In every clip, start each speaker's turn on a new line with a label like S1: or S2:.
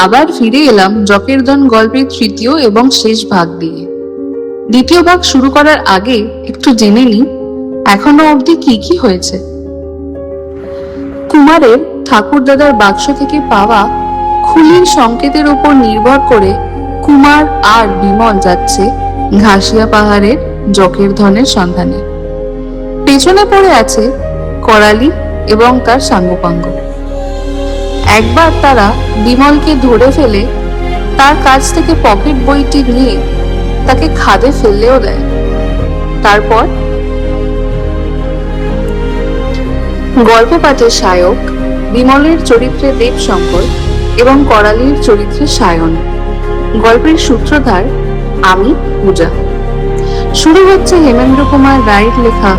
S1: আবার ফিরে এলাম জকেরধন গল্পের তৃতীয় এবং শেষ ভাগ দিয়ে। দ্বিতীয় ভাগ শুরু করার আগে একটু জেনে নিই এখনো অবধি কি কি হয়েছে। কুমারের ঠাকুরদাদার বাক্স থেকে পাওয়া খুলির সংকেতের উপর নির্ভর করে কুমার আর বিমল যাচ্ছে ঘাসিয়া পাহাড়ের জকেরধনের সন্ধানে। পেছনে পড়ে আছে করালি এবং তার সাঙ্গপাঙ্গ। একবার তারা বিমলকে ধরে ফেলে তার কাছ থেকে পকেট বইটি নিয়ে তাকে খাদে ফেললেও দেয়। তারপর গল্প পাঠে সায়ক বিমলের চরিত্রে দেবশঙ্কর এবং করালির চরিত্রে সায়ন। গল্পের সূত্রধার আমি পূজা। শুরু হচ্ছে হেমেন্দ্র কুমার রায়ের লেখা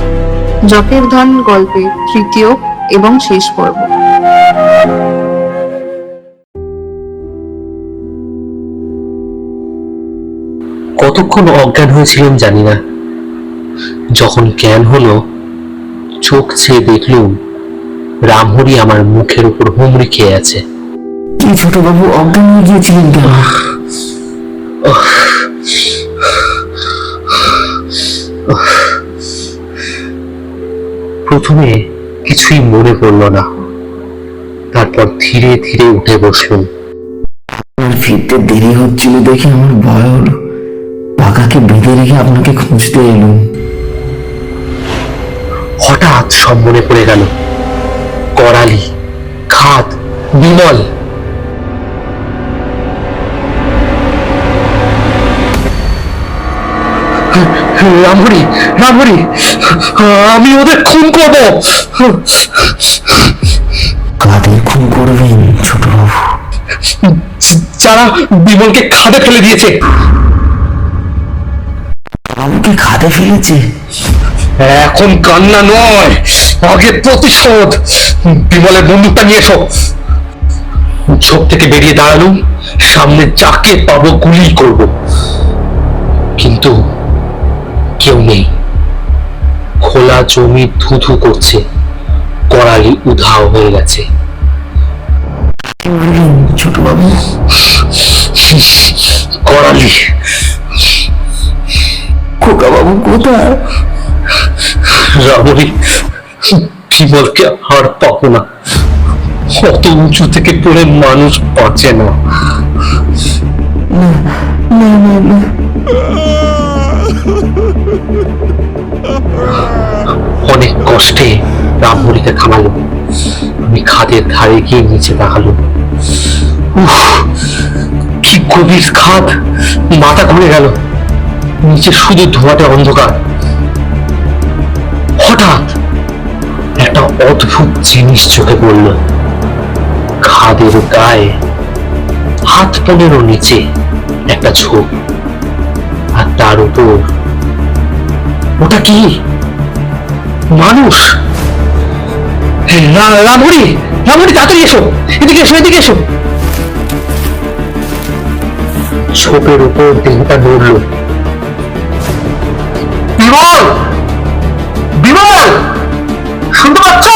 S1: জকেরধন গল্পের তৃতীয় এবং শেষ পর্ব।
S2: কতক্ষণ অজ্ঞান হয়েছিলাম জানি না। যখন জ্ঞান হলো, চোখ ছেয়ে দেখলুম রামহরি আমার মুখের উপর হুমড়ি খেয়ে আছে।
S3: কি ছোট বাবু, অজ্ঞান হয়ে গিয়েছিলেন কেন?
S2: প্রথমে কিছুই মনে পড়লো না, তারপর ধীরে ধীরে উঠে বসলুম।
S3: আর ফিরতে দেরি হচ্ছিল দেখে আমার ভয় হলো। পাকাকে বেঁধে রেখে আপনাকে খুঁজতে এলুম।
S2: হঠাৎ সব মনে পড়ে গেল। করালি, খাদ, বিমল। রামহরি, রামহরি, আমি ওদের খুন করবো।
S3: কাদের খুন করবেন ছোট বাবু?
S2: যারা বিমলকে খাদে ফেলে দিয়েছে।
S3: বাবুকে খাদে ফেলেছে?
S2: এখন কান্না নয়, আগে প্রতিশোধ। বিমলের বন্দুকটা নিয়ে এসো। ঝোপ থেকে বেরিয়ে দাঁড়ালুম, সামনে যাকে পাবো গুলি করব। কিন্তু কেউ নেই। খোলা জমি ধুধু করছে। করালি উধাও হয়ে গেছে।
S3: ছোট বাবু?
S2: করালি।
S3: খোকা বাবু কোথায়?
S2: রামহরি, বিমলকে আর পাবো না। অত উঁচু থেকে পড়ে মানুষ বাঁচে না। অনেক কষ্টে রামহরিকে থামালো। আমি খাদের ধারে গিয়ে নিচে তাকালো। কি গভীর খাদ! মাথা ঘুরে গেল। নিচে শুধু ধোঁয়াটে অন্ধকার। হঠাৎ একটা অদ্ভুত জিনিস চোখে পড়ল। খাদের গায়ে হাত পনেরো নিচে একটা ঝোপ, আর তার উপর ওটা কি? মানুষ! রামহরি, রামহরি, তাড়াতাড়ি এসো, এদিকে এসো, এদিকে এসো। ঝোপের উপর দেহটা নড়ল। বিমল, বিমল, শুনতে পাচ্ছ?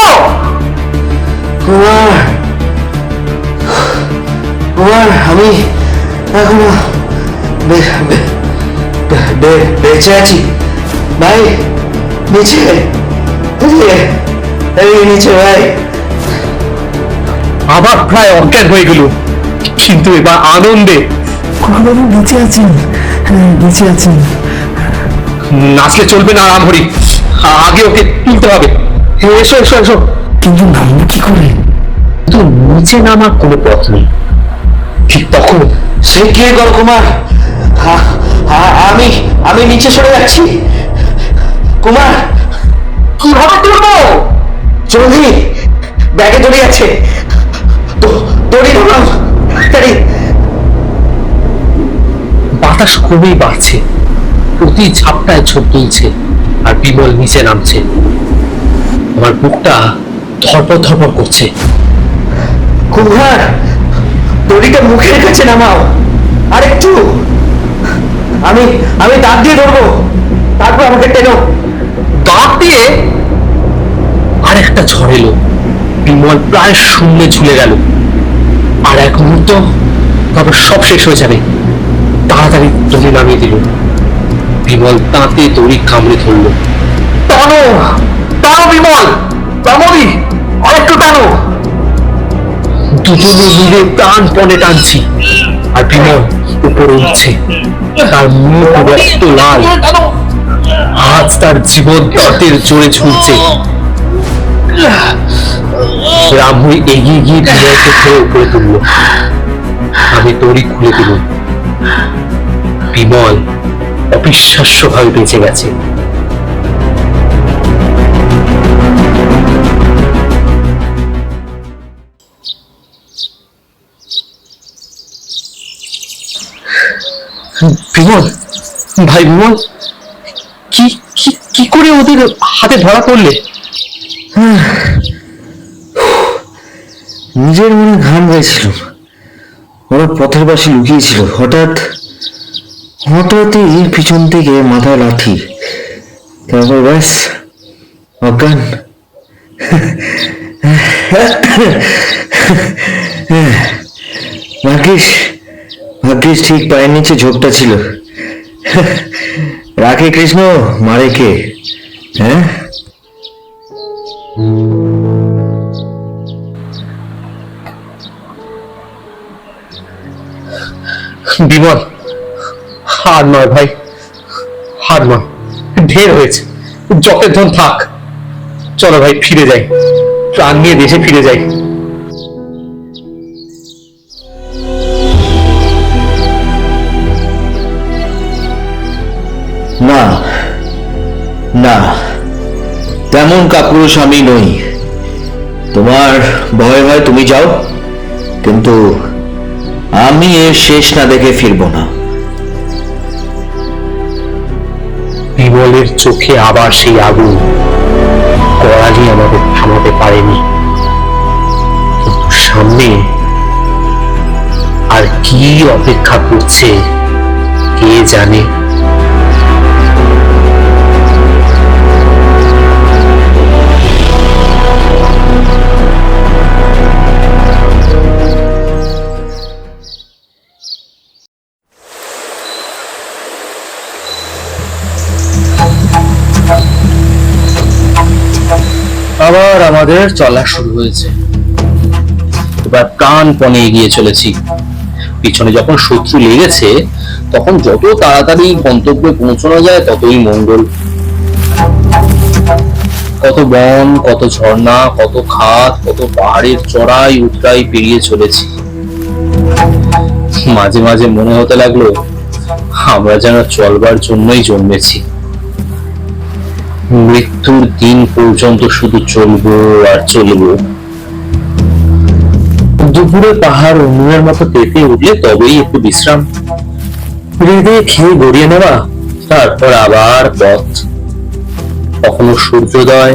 S3: কুমার, কুমার, আমি এখনো বেঁচে আছি ভাই। নিচে, নিচে ভাই।
S2: আবার প্রায় অজ্ঞান হয়ে গেল, কিন্তু এবার আনন্দে।
S3: বাবু বেঁচে আছেন? বেঁচে আছেন।
S2: নাচলে চলবে না রামহরি, আগে ওকে তুলতে হবে। এসো, এসো, এসো।
S3: কিন্তু নামবো কি করে?
S2: কিন্তু নিচে নামার কোনো পথ নেই। ঠিক তখন
S3: সে কে গো কুমার? আমি আমি নিচে সরে যাচ্ছি। কুমার,
S2: কিভাবে তুলবো?
S3: জলদি, ব্যাগে দড়ি আছে, দড়ি ধরাও তাড়াতাড়ি।
S2: বাতাস খুবই বাড়ছে, প্রতি ঝাপটায় ঝোপ তুলছে, আর বিমল নিচে নামছে। আমার বুকটা ধরপড় ধরপড় করছে।
S3: কুমার, দড়িটা মুখের কাছে নামাও, আর একটু। আমি আমি দাঁত দিয়ে ধরবো, তারপর আমাকে টেনো।
S2: দাঁত দিয়ে? আর একটা ঝড় এলো। বিমল প্রায় শূন্যে ঝুলে গেল। আর এক মুহূর্ত তারপর সব শেষ হয়ে যাবে। তাড়াতাড়ি দড়ি নামিয়ে দিল। বিমল দাঁতে দড়ি কামড়ে ধরল। টানো টানো বিমল, রামদি, আরেকটু টানো। দুজনে মিলে প্রাণপণে টানছি, আর বিমল উপরে উঠছে। তার মুখ রক্ত লাল, হাত তার জীবন দাঁতের জোরে ছুটছে। রামহরি এগিয়ে গিয়ে বিমলকে ধরে উপরে তুলল। আমি দড়ি খুলে দিল। বিমল অবিশ্বাস্য ভাবে বেঁচে গেছে। বিমল, ভাই বিমল, কি কি কি করে ওদের হাতে ধরা পড়লে?
S3: নিজের মনে ঘাম গাইছিল। ওরা পথের পাশে লুকিয়েছিল। হঠাৎই পিছন থেকে মাথায় লাথি, তারপর ব্যাস অজ্ঞান। ভাগ্যিস ঠিক পায়ের নিচে ঝোপটা ছিল। রাখে কৃষ্ণ, মারে কে? হ্যাঁ,
S2: বিমল, হার নয় ভাই, হার নয়, ঢের হয়েছে। জটের ধন থাক। চলো ভাই, ফিরে যাই, প্রাণ নিয়ে দেশে ফিরে যাই।
S3: না না, তেমন কাপুরুষ আমি নই। তোমার ভয় হয় তুমি যাও, কিন্তু আমি এর শেষ না দেখে ফিরবো না।
S2: বিমলের চোখে আবার সেই আগুন। করালি আমাদের থামাতে পারেনি, কিন্তু সামনে আর কি অপেক্ষা করছে কে জানে। আবার আমাদের চলা শুরু হয়েছে। এবার প্রাণপণে এগিয়ে চলেছি। পিছনে যখন শত্রু লেগেছে, তখন যত তাড়াতাড়ি গন্তব্যে পৌঁছানো যায় ততই মঙ্গল। কত বন, কত ঝর্ণা, কত খাদ, কত পাহাড়ের চড়াই উতরাই পেরিয়ে চলেছি। মাঝে মাঝে মনে হতে লাগলো আমরা যেন চলবার জন্যই জন্মেছি। মৃত্যুর দিন পর্যন্ত শুধু চলবো আর চলবো। দুপুরে পাহাড় অন্যের মতো পেতে উঠলে তবেই একটু বিশ্রাম, রেঁধে খেয়ে গড়িয়ে নেওয়া, তারপর আবার পথ। কখনো সূর্যোদয়,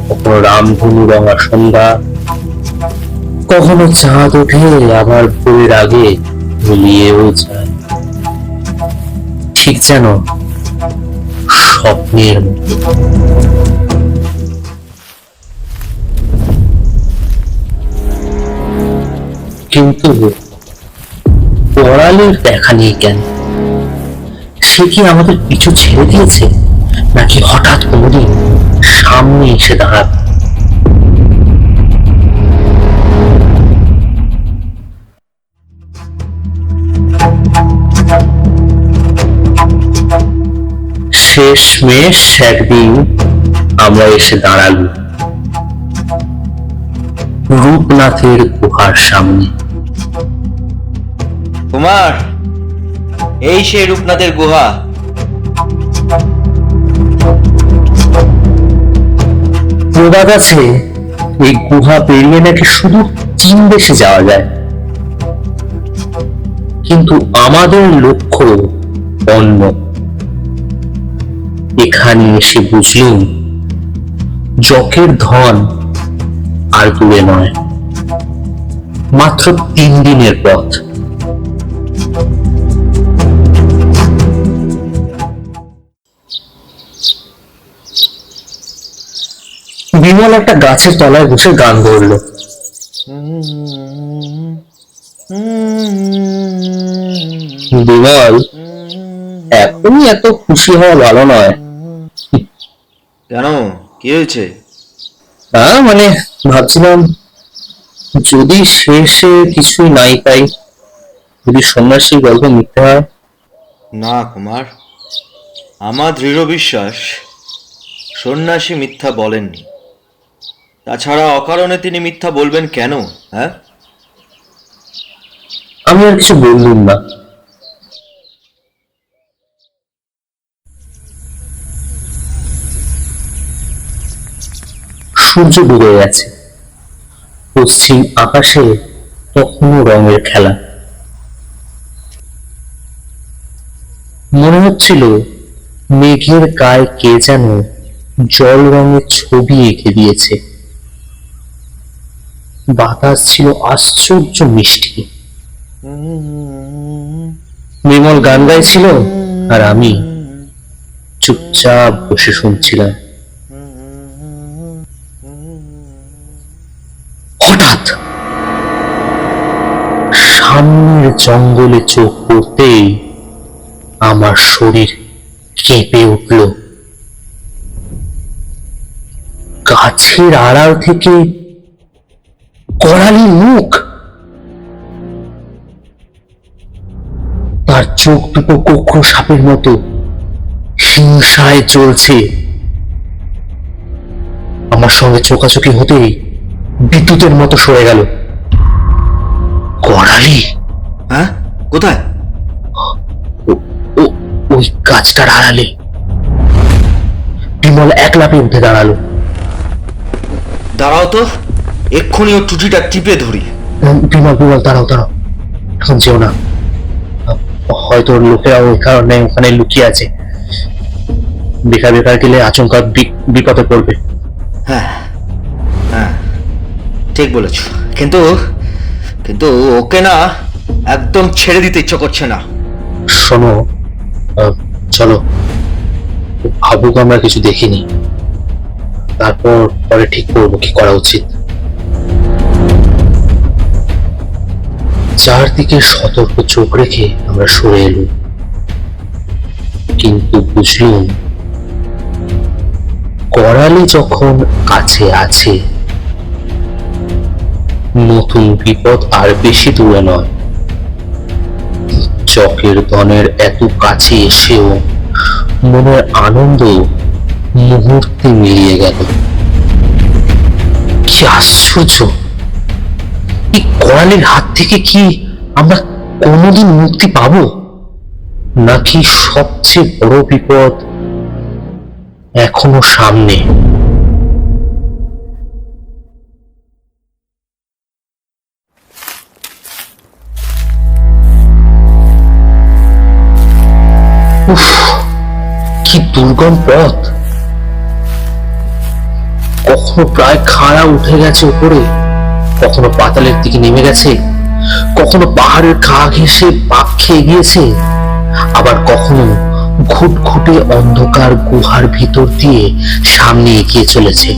S2: কখনো রামধনু রঙা সন্ধ্যা, কখনো চাঁদ ওঠে আবার ভোরের আগে মিলিয়েও যায়, ঠিক যেন স্বপ্নের মতো। কিন্তু পড়ালের দেখা নেই কেন? সে কি আমাদের পিছু ছেড়ে দিয়েছে, নাকি হঠাৎ কোনদিন সামনে এসে দাঁড়াবে? শেষমেশ একদিন আমরা এসে দাঁড়ালু রূপনাথের গুহার সামনে।
S3: কুমার, এই সেই রূপনাথের গুহা।
S2: প্রবাদ আছে এই গুহা পেরিয়ে নাকি শুধু চীন দেশে যাওয়া যায়, কিন্তু আমাদের লক্ষ্য অন্য। এখানে এসে বুঝলুম যকের ধন আর দূরে নয়, মাত্র 3 দিনের পথ। বিমল একটা গাছের তলায় বসে গান ধরলো। বিমল, এখনই এত খুশি হওয়া ভালো নয়।
S3: কেন, কি হয়েছে?
S2: মানে ভাবছিলাম, যদি শেষে কিছুই নাই পাই, যদি সন্ন্যাসীর গল্প মিথ্যে হয়।
S3: না কুমার, আমার দৃঢ় বিশ্বাস সন্ন্যাসী মিথ্যা বলেননি। তাছাড়া অকারণে তিনি মিথ্যা বলবেন কেন? হ্যাঁ,
S2: আমি আর কিছু বললুম না। সূর্য ডুবে গেছে, পশ্চিম আকাশে তখনও রঙের খেলা। মনে হচ্ছিল মেঘের গায়ে কে যেন জল রঙের ছবি এঁকে দিয়েছে। বাতাস ছিল আশ্চর্য মিষ্টি। বিমল গান গাইছিল আর আমি চুপচাপ বসে শুনছিলাম। হঠাৎ সামনের জঙ্গলে চোখ পড়তেই আমার শরীর কেঁপে উঠল। গাছের আড়াল থেকে করালি মুখ, তার চোখ দুটো কোকড়ো সাপের মতো হিংসায় জ্বলছে। আমার সঙ্গে চোখাচোখি হতেই বিদ্যুতের মতো সরে গেল। করালি?
S3: হ্যাঁ, কোথায়?
S2: ওই গাছটার আড়ালে। বিমল এক লাফে উঠে দাঁড়ালো।
S3: দাঁড়াও তো, এক্ষুনি ওর টুটিটা টিপে ধরি।
S2: বিমল বিমল দাঁড়াও দাঁড়াও, এখন যেও না। হয়তো লোকেরা ওই কারণে ওখানে লুকিয়ে আছে। বেকার বেকার গেলে আচমকা বিপদে পড়বে।
S3: হ্যাঁ হ্যাঁ, ঠিক বলেছ, কিন্তু কিন্তু ওকে না একদম ছেড়ে দিতে ইচ্ছে করছে না।
S2: শোনো, চলো, ভাবুক আমরা কিছু দেখিনি, তারপর পরে ঠিক করবো কি করা উচিত। চারদিকে সতর্ক চোখ রেখে আমরা সরে এলুম, কিন্তু বুঝলুম করালি যখন কাছে আছে, নতুন বিপদ আর বেশি দূরে নয়। চকের ধনের এত কাছে এসেও মনের আনন্দ মুহূর্তে মিলিয়ে গেল। কি আশ্চর্য! এই করালির হাত থেকে কি আমরা কোনোদিন মুক্তি পাবো, নাকি সবচেয়ে বড় বিপদ এখনো সামনে? উফ, কি দুর্গম পথ! কখনো প্রায় খাড়া উঠে গেছে উপরে, কখনো পাতালের দিকে নেমে গেছে, কখনো পাহাড়ের গা ঘেঁষে বাঁক খেয়ে গিয়েছে, আবার কখনো ঘুটঘুটে অন্ধকার গুহার ভিতর দিয়ে সামনে এগিয়ে চলেছে।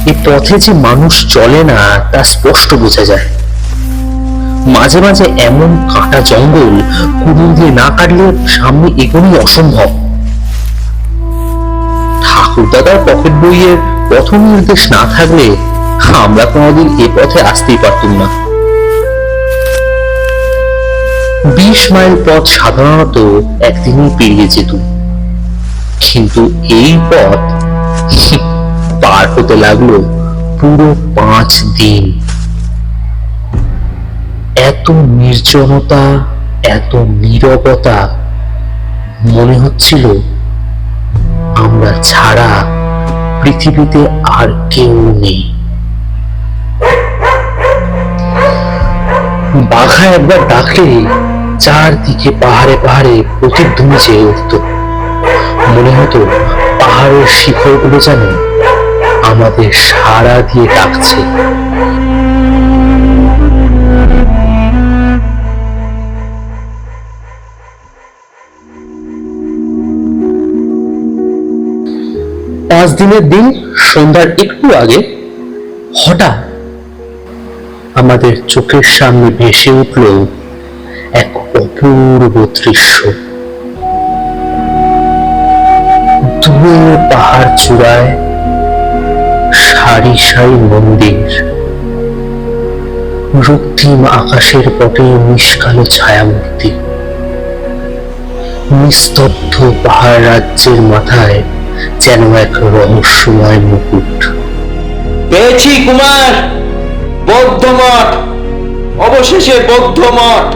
S2: এই পথে যে মানুষ চলে না তা স্পষ্ট বোঝা যায়। মাঝে মাঝে এমন কাঁটা জঙ্গল, কুড়ুল দিয়ে না কাটলে সামনে এগোনোই অসম্ভব। ঠাকুরদাদার পকেট বইয়ের পথ নির্দেশ না থাকলে আমরা কোনোদিন এ পথে আসতেই পারতাম না। 20 মাইল পথ সাধারণত একদিনই পেরিয়ে যেত, কিন্তু এই পথ পার হতে লাগলো পুরো 5 দিন। এত নির্জনতা, এত নীরবতা, মনে হচ্ছিল আমরা ছাড়া পৃথিবীতে আর কেউ নেই। বাঘা একবার ডাকলে চারদিকে পাহাড়ে পাহাড়ে প্রতিধ্বনি চেয়ে উঠত। মনে হতো পাহাড়ের শিখরগুলো যেন আমাদের সাড়া দিয়ে ডাকছে। পাঁচ দিনের দিন সন্ধ্যার একটু আগে হঠাৎ আমাদের চোখের সামনে ভেসে উঠল এক অপূর্ব দৃশ্য। দূরে পাহাড় চূড়ায় সারি সারি মন্দির, রক্তিম আকাশের পটে নিষ্কালো ছায়ামূর্তি, নিস্তব্ধ পাহাড় রাজ্যের মাথায় যেন এক রহস্যময় মুকুট।
S3: পেয়েছি কুমার, বৌদ্ধ মঠ, অবশেষে বৌদ্ধ মঠ।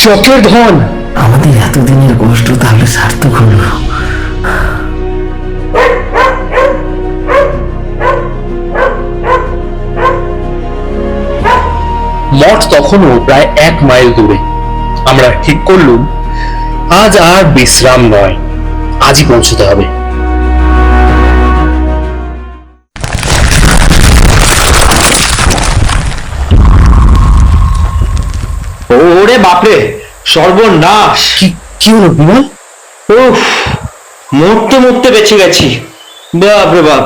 S2: চকের ধন,
S4: আমাদের এতদিনের কষ্ট তাহলে সার্থক হলো।
S2: মঠ তখনও প্রায় 1 মাইল দূরে। আমরা ঠিক করলুম আজ আর বিশ্রাম নয়, আজই পৌঁছতে হবে।
S3: ওরে বাপরে, সর্বনাশ!
S2: কি হলো বিমল?
S3: উফ, মরতে মরতে বেঁচে গেছি। বাপরে বাপ,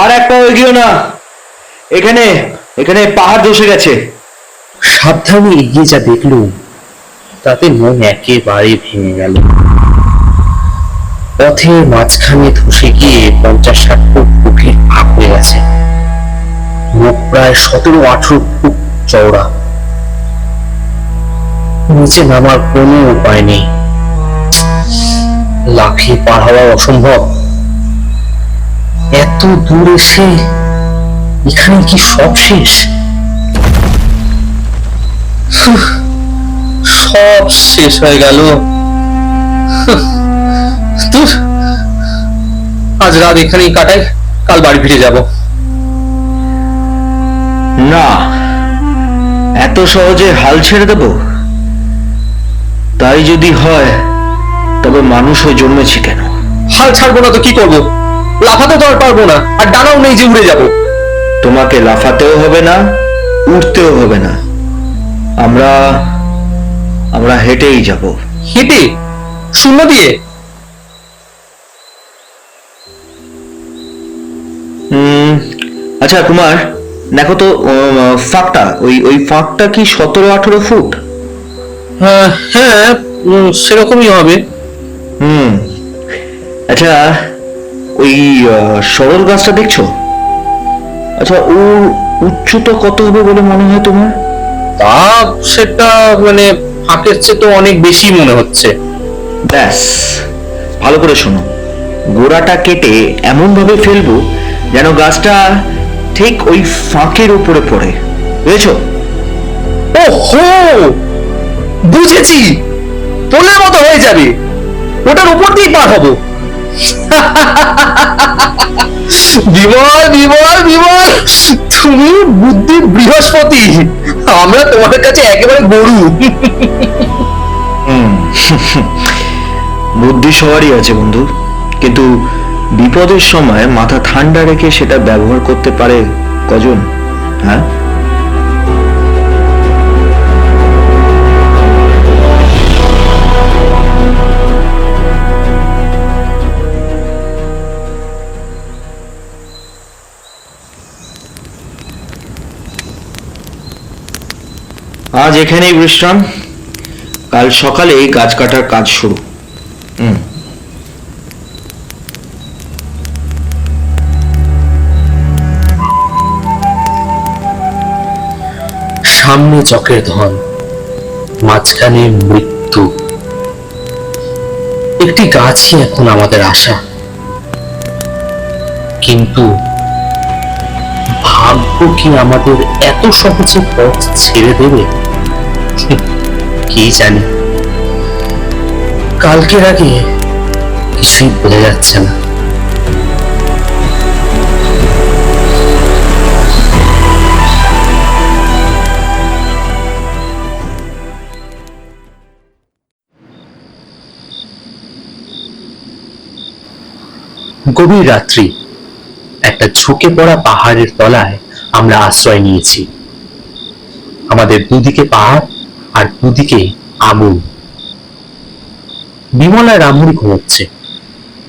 S3: আর একটা এগিয়েও না। এখানে এখানে পাহাড় ধসে গেছে।
S2: সাবধানে এগিয়ে যা দেখলুম তাতে মন একেবারে ভেঙে গেল। পথের মাঝখানে ধসে গিয়ে 50-60 ফুট গভীর ফাঁক হয়ে গেছে। মুখ প্রায় 17-18 ফুট চওড়া। নিচে নামার কোনো উপায় নেই, লাফিয়ে পার হওয়া অসম্ভব। এত দূর এসে এখানে কি সব শেষ? সব শেষ হয়ে গেল। ধুর, আজ রাত এখানেই কাটাই, কাল বাড়ি ফিরে যাব।
S3: না, এত সহজে হাল ছেড়ে দেব? তাই যদি হয় তবে মানুষ হয়ে জন্মেছি কেন?
S2: হাল ছাড়বো না তো কি করবো? লাফাতে তো আর পারবো না, আর ডানাও নেই যে উড়ে যাব।
S3: তোমাকে লাফাতেও হবে না, উঠতেও হবে না। আমরা আমরা হেঁটেই যাব।
S2: হেঁটে? শূন্য দিয়ে?
S3: আচ্ছা কুমার, দেখো তো ফাঁকটা, ওই ফাঁকটা কি 17-18 ফুট?
S2: হ্যাঁ, সেরকমই হবে।
S3: আচ্ছা, ওই সরল গাছটা দেখছো? আচ্ছা, ওর উচ্চতা কত হবে বলে মনে হয় তোমার?
S2: তা সেটা মানে ফাঁকের চেয়ে তো অনেক বেশি মনে হচ্ছে।
S3: ব্যাস, ভালো করে শোনো। গোড়াটা কেটে এমন ভাবে ফেলবো যেন গাছটা ঠিক ওই ফাঁকের উপরে পড়ে, বুঝেছো?
S2: ওহো, বুঝেছি, পোলের মতো হয়ে যাবে, ওটার উপর দিয়ে পার হবো। বিমল বিমল বিমল, তুমি বুদ্ধির বৃহস্পতি, আমরা তোমার কাছে একেবারে গরু।
S3: বুদ্ধি সবারই আছে বন্ধু, কিন্তু বিপদের সময় মাথা ঠান্ডা রেখে সেটা ব্যবহার করতে পারে কজন? হ্যাঁ, আজ এখানেই বিশ্রাম, কাল সকালে গাছ কাটার কাজ শুরু।
S2: সামনে চকের ধন, মাঝখানে মৃত্যু। একটি গাছই এখন আমাদের আশা, কিন্তু ভাগ্য কি আমাদের এত সহজে পথ ছেড়ে দেবে? কি জানি, কালকের আগে কিছুই বোঝা যাচ্ছে না। গভীর রাত্রি, একটা ঝুঁকে পড়া পাহাড়ের তলায় আমরা আশ্রয় নিয়েছি। আমাদের দুদিকে পাহাড় আর দুদিকে আগুন। বিমল আর রামুরি ঘুমোচ্ছে,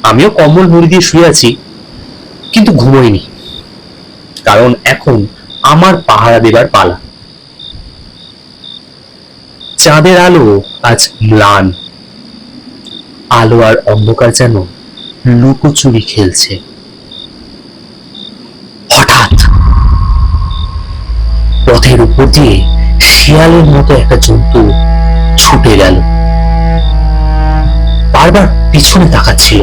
S2: আমিও কম্বল মুড়ি দিয়ে শুয়ে আছি, কিন্তু ঘুমোইনি, কারণ এখন আমার পাহারা দেবার পালা। চাঁদের আলো আজ ম্লান, আলো আর অন্ধকার যেন লুকোচুরি খেলছে। হঠাৎ পথের উপর দিয়ে শিয়ালের মতো একটা জন্তু ছুটে গেল। বারবার পিছনে তাকাচ্ছিল,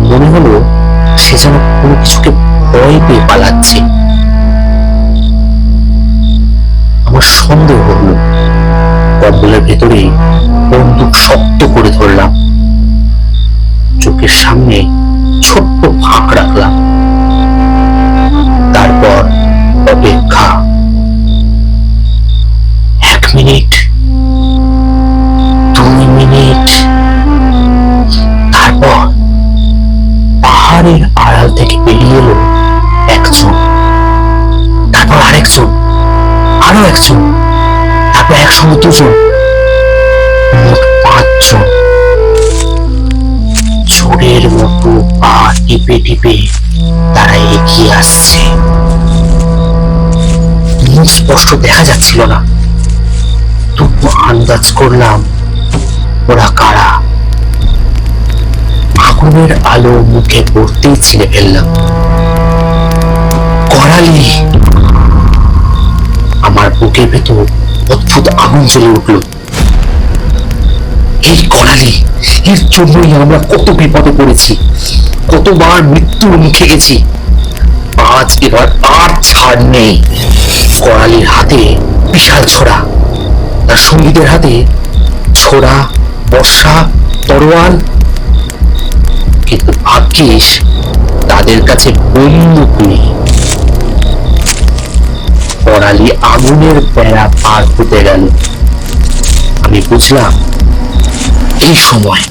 S2: মনে হলো সে যেন কোনো কিছুকে ভয় পেয়ে পালাচ্ছে। আমার সন্দেহ হলো, কম্বলের ভেতরে বন্দুক শক্ত করে ধরলাম, চোখের সামনে ছোট্ট ফাঁক রাখলাম। তারপর অপেক্ষা। 1 মিনিট, 2 মিনিট, তারপর পাহাড়ের আড়াল থেকে বেরিয়ে এলো একজন, তারপর আরেকজন, আরো একজন, তারপর একসঙ্গে 2 জন, মোট 5 জন। চোরের মতো পা টিপে টিপে তারা এগিয়ে আসছে। মুখ স্পষ্ট দেখা যাচ্ছিল না, তবু আন্দাজ করলাম ওরা কারা। আগুনের আলো মুখে পড়তেই ছিঁড়ে ফেললাম। করালি! আমার বুকের ভেতর অদ্ভুত আগুন জ্বলে উঠল। এই করালি, এর জন্যই আমরা কত বিপদে পড়েছি, কতবার মৃত্যুর মুখে গেছি। আজ এবার আর ছাড় নেই। করালির হাতে বিশাল ছোড়া, তার সঙ্গীদের হাতে ছোড়া, বর্ষা, তরোয়াল, কিন্তু ভাগ্যিস তাদের কাছে বন্দুক নেই। করালি আগুনের বেড়া পার হতে গেল। আমি বুঝলাম এই সময়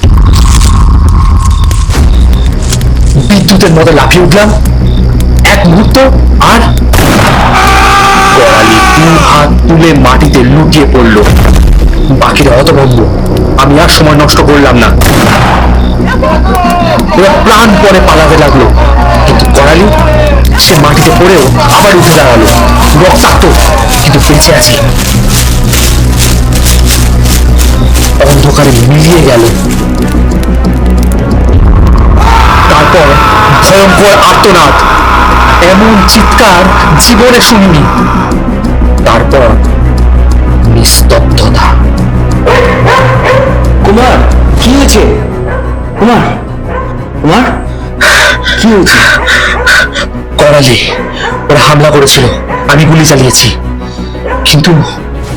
S2: বিদ্যুতের মতো লাফিয়ে উঠলাম। এক মুহূর্ত আর করালি 2 হাত তুলে মাটিতে লুটিয়ে পড়ল। বাকিরা হতভম্ব। আমি আর সময় নষ্ট করলাম না, ওরা প্রাণ পরে পালাতে লাগলো। কিন্তু করালি, সে মাটিতে পড়েও আবার উঠে দাঁড়ালো, রক্তাক্ত কিন্তু বেঁচে আছে। অন্ধকারে মিলিয়ে গেল। তারপর ভয়ঙ্কর আর্তনাদ, এমন চিৎকার জীবনে শুনিনি। তারপর নিস্তব্ধতা।
S3: কুমার, কি হয়েছে? কুমার, কুমার, কি হয়েছে?
S2: করালি, ওরা হামলা করেছিল, আমি গুলি চালিয়েছি, কিন্তু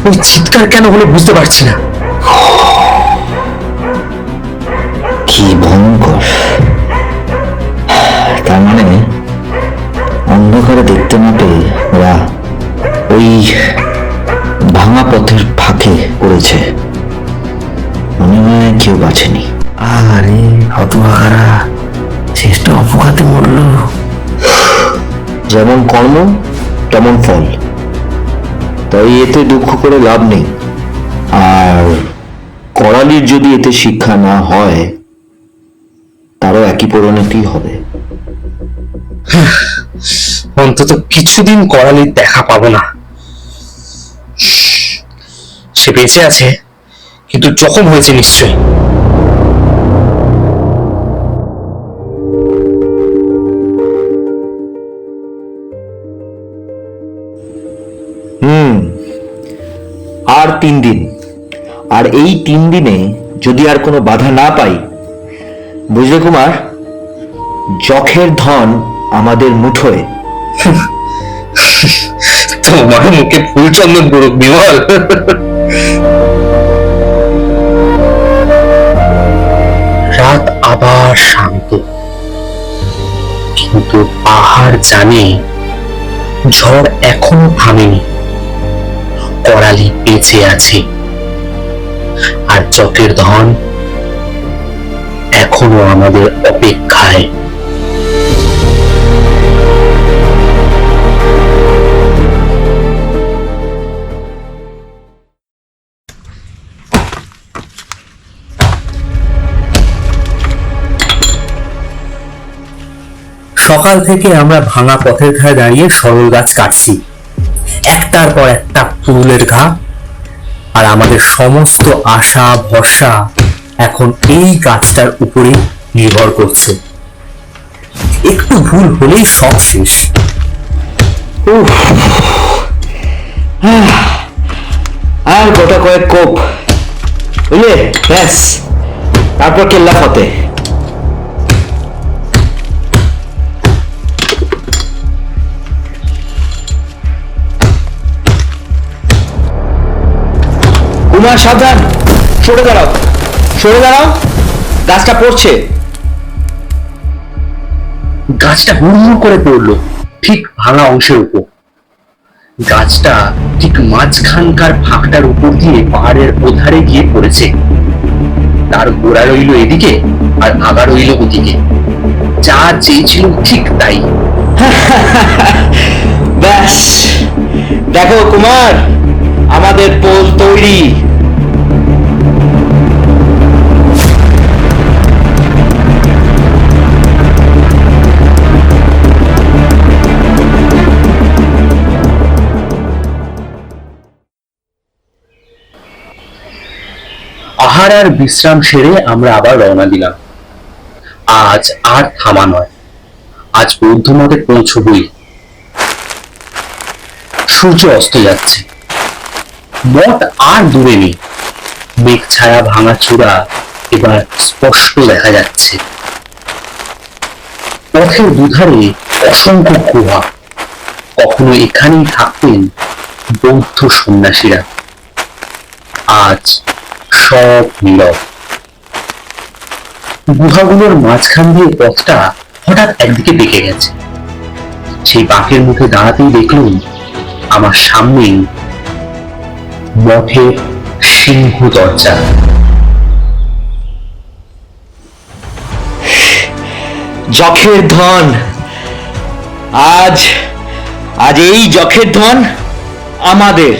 S2: ওই চিৎকার কেন হলো বুঝতে পারছি না।
S3: কি ভয়ঙ্কর! তার মানে অন্ধকারে দেখতে না পেয়ে ওরা ওই ভাঙা পথের ফাঁকে পড়েছে। মনে হয় কেউ বাঁচেনি।
S4: আরে হতভাগারা, শেষটা অপঘাতে মরলো।
S3: যেমন কর্ম তেমন ফল, তাই এতে দুঃখ করে লাভ নেই। আর করালির যদি এতে শিক্ষা না হয়, তারও একই পরিণতি হবে।
S2: অন্তত কিছুদিন করালির দেখা পাবো না। সে বেঁচে আছে, কিন্তু জখম হয়েছে নিশ্চয়ই।
S3: আর 3 দিন, আর এই 3 দিনে যদি আর কোনো বাধা না পাই, বুঝলে কুমার, যখের ধন আমাদের মুঠোয়।
S2: তোমার মুখে ফুল চন্দন পড়ুক বিমল। রাত আবার শান্ত, কিন্তু পাহাড় জানে ঝড় এখনো থামেনি। করালি বেঁচে আছে, আর চকের ধন এখনো আমাদের অপেক্ষায়। সকাল থেকে আমরা ভাঙা পথের ধারে দাঁড়িয়ে সরল গাছ কাটছি, একটার পর একটা পুরুলের ঘা। আর আমাদের সমস্ত আশা ভরসা এখন এই গাছটার উপরেই নির্ভর করছে। একটু ভুল হলেই সব শেষ।
S3: আর গোটা কয়েক কোপ, বুঝলে, ব্যাস, তারপর কেল্লা ফতে। কুমার সাবধান, সরে দাঁড়াও, সরে দাঁড়াও, গাছটা পড়ছে।
S2: গাছটা হুড়মুড় করে পড়লো ঠিক ভাঙা অংশের উপর। গাছটা ঠিক মাঝখানকার ফাঁকটার উপর দিয়ে পাহাড়ের ওধারে গিয়ে পড়েছে। তার গোড়া রইল এদিকে আর আগা রইল ওদিকে। যা চেয়েছিল ঠিক তাই।
S3: ব্যাস, দেখো কুমার, আমাদের পোল তৈরি।
S2: আহার আর বিশ্রাম সেরে আমরা আবার রওনা দিলাম। আজ আর থামা নয়, আজ বৌদ্ধ মঠে পৌঁছবই। সূর্য অস্ত যাচ্ছে, মঠ আর দূরে নেই। মেঘ ছায়া ভাঙা চূড়া এবার স্পষ্ট দেখা যাচ্ছে। পথের দুধারে অসংখ্য গুহা। কখনো এখানেই থাকতেন বৌদ্ধ সন্ন্যাসীরা। আজ সব নীরব। গুহাগুলোর মাঝখান দিয়ে পথটা হঠাৎ একদিকে বেঁকে গেছে। সেই বাঁকের মুখে দাঁড়াতেই দেখলুম আমার সামনেই মঠের সিংহ দরজা।
S3: যখের ধন, আজ আজ এই যখের ধন আমাদের।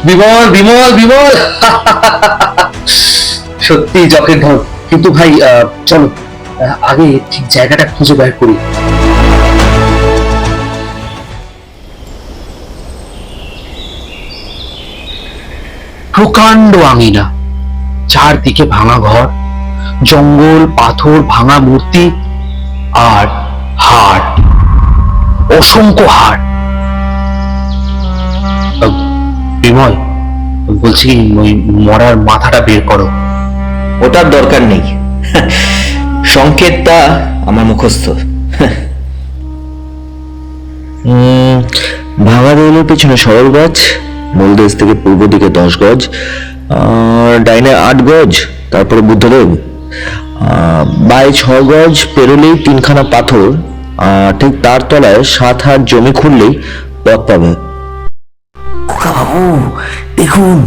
S2: বিমল, বিমল, বিমল, সত্যি যখের ধন। কিন্তু ভাই চলো আগে ঠিক জায়গাটা খুঁজে বের করি। প্রকাণ্ড আঙিনা, চারদিকে ভাঙা ঘর, জঙ্গল, পাথর, ভাঙা মূর্তি আর হাট, অসংখ্য হাট। বিমল, বলছি ওই মরার মাথাটা বের করো।
S3: ওটার দরকার নেই, সংকেতটা আমার মুখস্থ। ভাঙা দেউলের পেছনে সরল গাছ, মূলদেশ থেকে পূর্ব দিকে 10 গজ, আর ডাইনে 8 গজ, তারপরে বুদ্ধদেব। বাই 6 গজ পেরোলেই 3খানা পাথর, ঠিক তার তলায় 7 হাত জমি খুললেই পথ পাবে।
S4: বাবু দেখুন,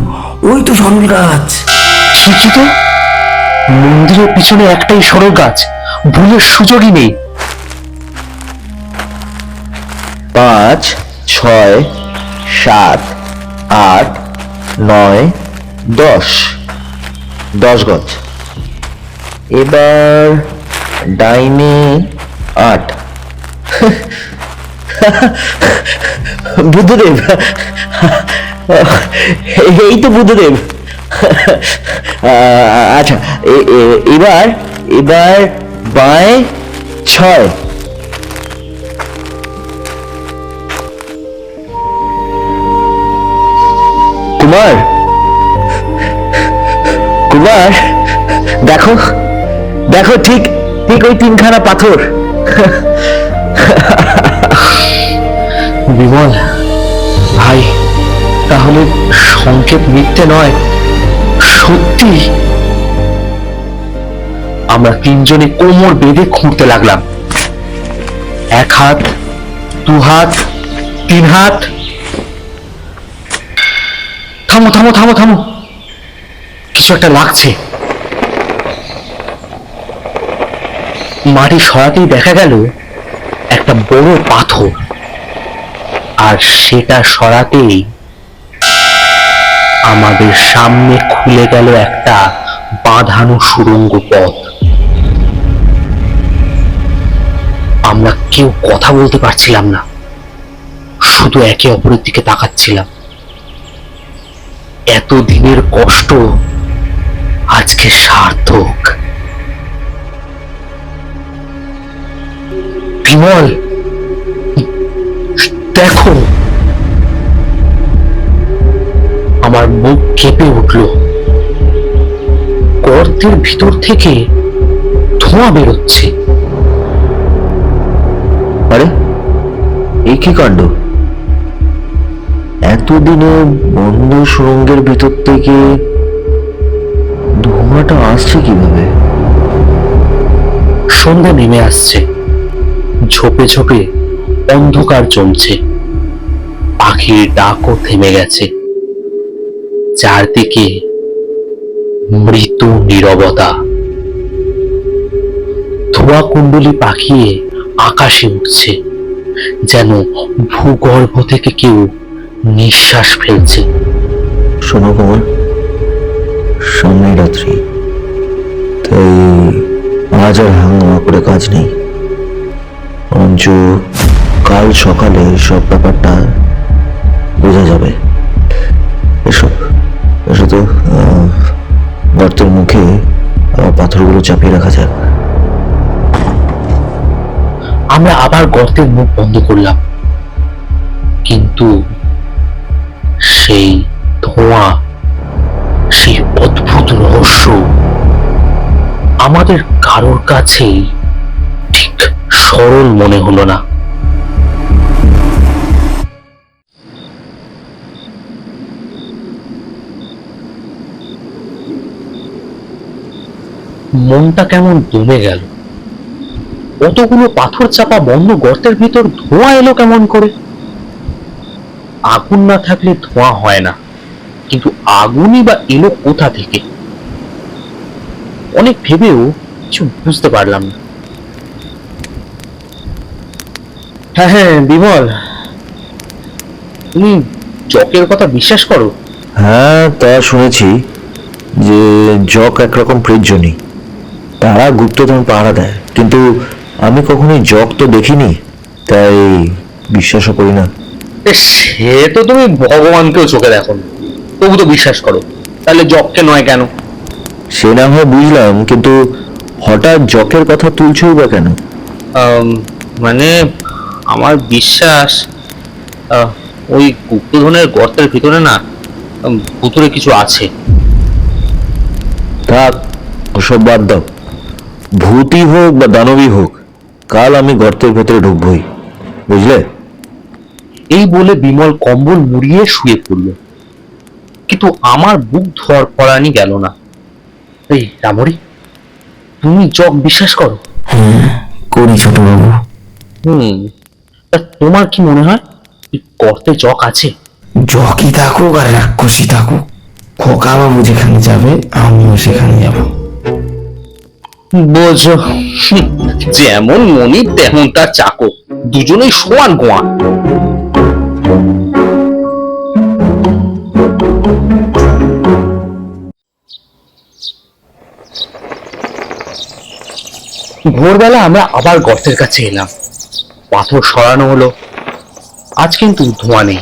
S4: ওই তো সরল গাছ।
S2: ঠিকই তো, মন্দিরের পিছনে একটাই সরল গাছ, ভুলের সুযোগই নেই।
S3: 5, 6, 7, 8, 9, 10 গজ। এবার ডাইনে 8। বুদ্ধদেব, এই তো বুদ্ধদেব। আচ্ছা, এবার এবার বাঁয়ে 6। কুমার, কুমার, দেখো দেখো, ঠিক ঠিক ওই 3খানা পাথর।
S2: বিমল ভাই, তাহলে সংকেত মিথ্যে নয়, সত্যি। আমরা তিনজনে কোমর বেঁধে খুঁড়তে লাগলাম। 1 হাত, 2 হাত, 3 হাত। থামো থামো থামো থামো, কিছু একটা লাগছে। মাটি সরাতেই দেখা গেল একটা বড় পাথর, আর সেটা সরাতেই আমাদের সামনে খুলে গেল একটা বাঁধানো সুড়ঙ্গ পথ। আমরা কেউ কথা বলতে পারছিলাম না, শুধু একে অপরের দিকে তাকাচ্ছিলাম। এতদিনের কষ্ট আজকে সার্থক। বিমল, দেখো। আমার বুক কেঁপে উঠল। গর্তের ভিতর থেকে ধোঁয়া বেরোচ্ছে।
S3: আরে এই কি কাণ্ড! এতদিনে বন্ধ সুড়ঙ্গের ভিতর থেকে ধোঁয়াটা আসছে কিভাবে?
S2: সন্ধ্যা নেমে আসছে, ঝোপে ঝোপে অন্ধকার জমছে, পাখির ডাকও থেমে গেছে, চারদিকে মৃত্যু নীরবতা। ধোঁয়া কুণ্ডলি পাকিয়ে আকাশে উঠছে, যেন ভূগর্ভ থেকে কেউ নিঃশ্বাস ফেলছে।
S3: শোনো কমল, সামনে রাত্রি, তাই আজ আর হাঙ্গামা করে কাজ নেই। বরঞ্চ কাল সকালে সব ব্যাপারটা বোঝা যাবে। এসব এসব তো গর্তের মুখে পাথরগুলো চাপিয়ে রাখা যাক।
S2: আমরা আবার গর্তের মুখ বন্ধ করলাম, কিন্তু সেই ধোঁয়া, সেই অদ্ভুত রহস্য আমাদের কারোর কাছেই ঠিক সরল মনে হলো না। মনটা কেমন দমে গেল। কতগুলো পাথর চাপা বন্ধ গর্তের ভিতর ধোঁয়া এলো কেমন করে? আগুন না থাকলে ধোঁয়া হয় না, কিন্তু আগুনই বা এলো কোথা থেকে? অনেক ভেবেও কিছু বুঝতে পারলাম না। হ্যাঁ হ্যাঁ বিমল, তুমি জকের কথা বিশ্বাস করো?
S3: হ্যাঁ, তা শুনেছি যে জক একরকম প্রেতজনী, তারা গুপ্তধন পাহারা দেয়, কিন্তু আমি কখনোই জক তো দেখিনি, তাই বিশ্বাসও করি না।
S2: সে তো তুমি ভগবানকেও চোখে দেখো, তবু তো বিশ্বাস করো, তাহলে জককে নয় কেন?
S3: সে না হয় বুঝলাম, কিন্তু হঠাৎ জকের কথা তুলছই বা কেন?
S2: মানে আমার বিশ্বাস, ওই গুপ্তধনের গর্তের ভিতরে না ভুতুরে কিছু আছে।
S3: থাক, ওসব বাদ দাও। ভূতই হোক বা দানবই হোক, কাল আমি গর্তের ভেতরে ঢুকবই, বুঝলে?
S2: এই বলে বিমল কম্বল মুড়িয়ে শুয়ে পড়ল, কিন্তু আমার বুক ধড়ফড়ানি গেল না। এই রামরি, তুমি জগ বিশ্বাস করো?
S4: হ্যাঁ, করি ছোটবাবু।
S2: তা তোমার কি মনে হয় এই গর্তে জগ আছে?
S4: জকি থাকুক আর রাক্ষসী থাকুক, খোকা বাবু যেখানে যাবে আমিও সেখানে যাব।
S2: বোঝো, যেমন মনি তেমন তার চাকর, দুজনেই সমান গোয়া। ভোরবেলা আমরা আবার গর্তের কাছে এলাম, পাথর সরানো হলো। আজ কিন্তু ধোঁয়া নেই।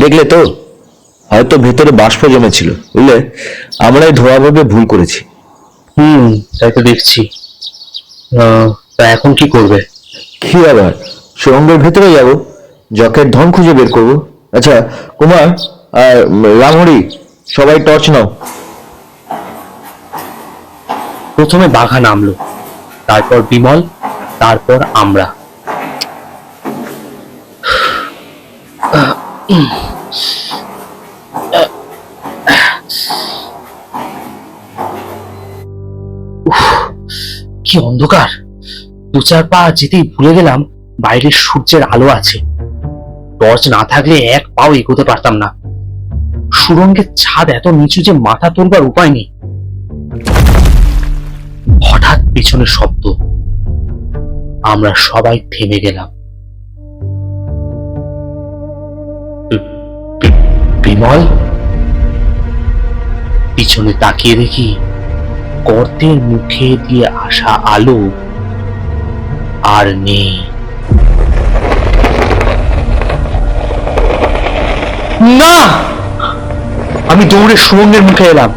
S3: দেখলে তো, হয়তো ভেতরে বাষ্প জমেছিল, বুঝলে? আমরা এই ধোয়া ভেবে ভুল করেছি।
S2: তাই তো দেখছি। তা এখন কি করবে?
S3: কি আবার, সুড়ঙ্গের ভেতরে যাব, জকের ধন খুঁজে বের করব। আচ্ছা কুমার আর রামহরি, সবাই টর্চ নাও।
S2: প্রথমে বাঘা নামলো, তারপর বিমল, তারপর আমরা। কি অন্ধকার! দু চার পা যেতেই ভুলে গেলাম বাইরের সূর্যের আলো আছে। টর্চ না থাকলে এক পাও এগোতে পারতাম না। সুড়ঙ্গের ছাদ এত নিচু যে মাথা তুলবার উপায় নেই। হঠাৎ পিছনে শব্দ, আমরা সবাই থেমে গেলাম। বিমল, পিছনে তাকিয়ে দেখি গর্তের মুখে দিয়ে আসা আলো আর নেই। না, আমি দৌড়ে সুরঙ্গের মুখে এলাম,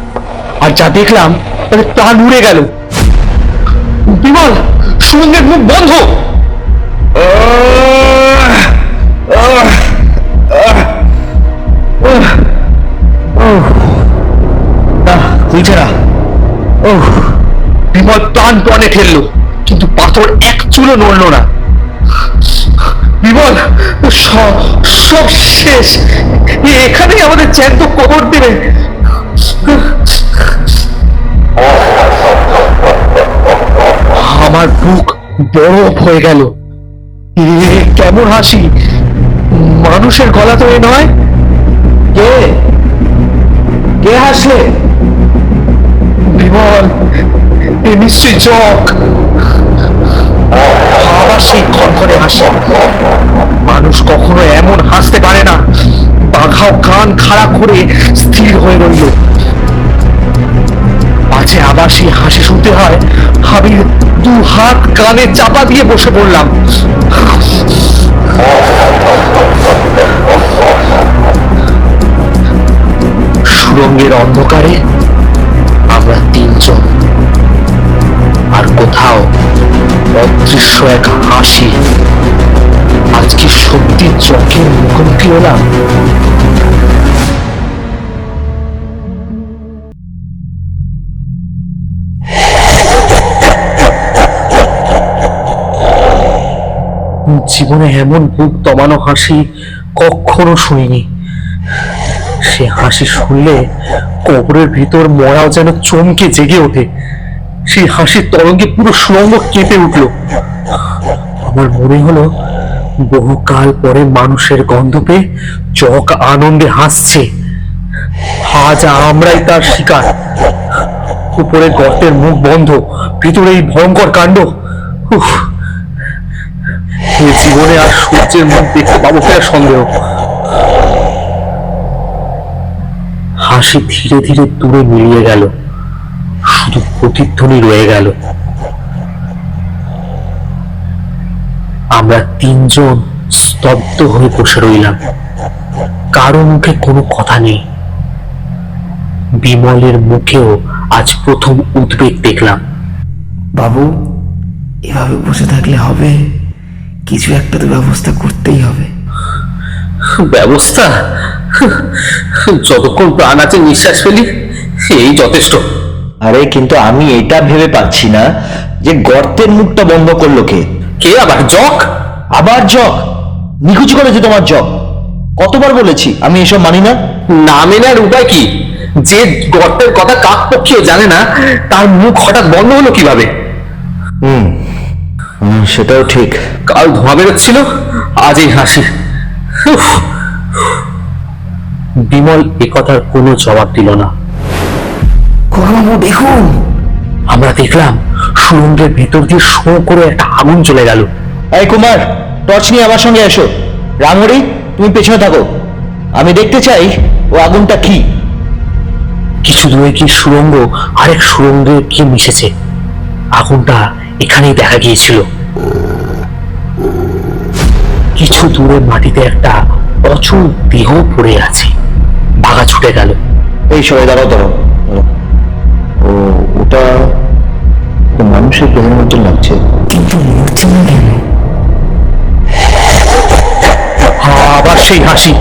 S2: আর যা দেখলাম তাতে প্রাণ উড়ে গেল। বিমল, সুরঙ্গের মুখ বন্ধ।
S3: খুলছে না।
S2: বিমল প্রাণ প্রাণে ঠেললো, কিন্তু পাথর এক চুলো নড়লো না। বিমল, সব শেষ, এখানেই আমাদের জ্যান্ত কবর দেবে। আমার বুক বরফ হয়ে গেল। কেমন হাসি! মানুষের গলা তো এ নয়।
S3: কে কে হাসলে?
S2: বিমল, এ নিশ্চয়ই জগ। আবার সেই খনখনে হাসি। মানুষ কখনো এমন হাসতে পারে না। বাঘাও কান খাড়া করে স্থির হয়ে রইল। পাছে আবার সেই হাসি শুনতে হয়, আমি দু হাত কানে চাপা দিয়ে বসে পড়লাম। সুরঙ্গের অন্ধকারে আমরা তিনজন, আর কোথাও অদৃশ্য এক হাসি। আজকে সত্যি চোখের মুখোমুখি হলাম। জীবনে এমন বুক দমানো হাসি কখনো শুনিনি। সে হাসি শুনলে কবরের ভিতর মরাও যেন চমকে জেগে ওঠে। সেই হাসির তরঙ্গে পুরো সুরঙ্গ কেঁপে উঠল। আমার মনে হলো বহুকাল পরে মানুষের গন্ধ পেয়ে চক আনন্দে হাসছে। আজ আমরাই তার শিকার। উপরে গর্তের মুখ বন্ধ, ভিতরে এই ভয়ঙ্কর কাণ্ড। উফ, এই জীবনে আর সূর্যের মুখ দেখতে পাবো কিনা সন্দেহ। হাসি ধীরে ধীরে দূরে মিলিয়ে গেল, শুধু প্রতিধ্বনি রয়ে গেল। আমরা তিনজন স্তব্ধ হয়ে বসে রইলাম। কারো মুখে কোনো কথা নেই। বিমলের মুখেও আজ প্রথম উদ্বেগ দেখলাম।
S4: বাবু, এভাবে বসে থাকলে হবে, কিছু একটা তো ব্যবস্থা করতেই হবে।
S2: ব্যবস্থা? যতক্ষণ প্রাণ আছে নিঃশ্বাস ফেলি, এই যথেষ্ট।
S3: আরে কিন্তু আমি এটা ভেবে পাচ্ছি না যে গর্তের মুখটা বন্ধ করলো কে?
S2: কে আবার? জক?
S3: আবার জগ? নিকুচি করেছে তোমার জগ। কতবার বলেছি আমি এসব মানি না।
S2: না মেলার উপায় কি? যে গর্তের কথা কাক পক্ষীও জানে না, তার মুখ হঠাৎ বন্ধ হলো কিভাবে?
S3: সেটাও ঠিক।
S2: কাল ধোঁয়া বেরোচ্ছিল, আজ এই হাসি। উফ! বিমল একথার কোনো জবাব দিল না।
S4: বাবু দেখুন।
S2: আমরা দেখলাম সুরঙ্গের ভেতর দিয়ে শো করে একটা আগুন চলে গেল।
S3: এই কুমার, টর্চ নিয়ে আমার সঙ্গে এসো। রামহরি, তুমি পেছনে থাকো। আমি দেখতে চাই ও আগুনটা কি।
S2: কিছু দূরে কি সুরঙ্গ আরেক সুরঙ্গে গিয়ে মিশেছে। আগুনটা এখানেই দেখা গিয়েছিল। কিছু দূরে মাটিতে একটা অচল দেহ পড়ে আছে। ভাগা ছুটে গেল।
S3: এই সবাই দাঁড়াও দাঁড়াও। ও, ওটা মানুষের দেহের মতো লাগছে।
S4: কিন্তু মরছে না কেন?
S2: আবার সেই হাসি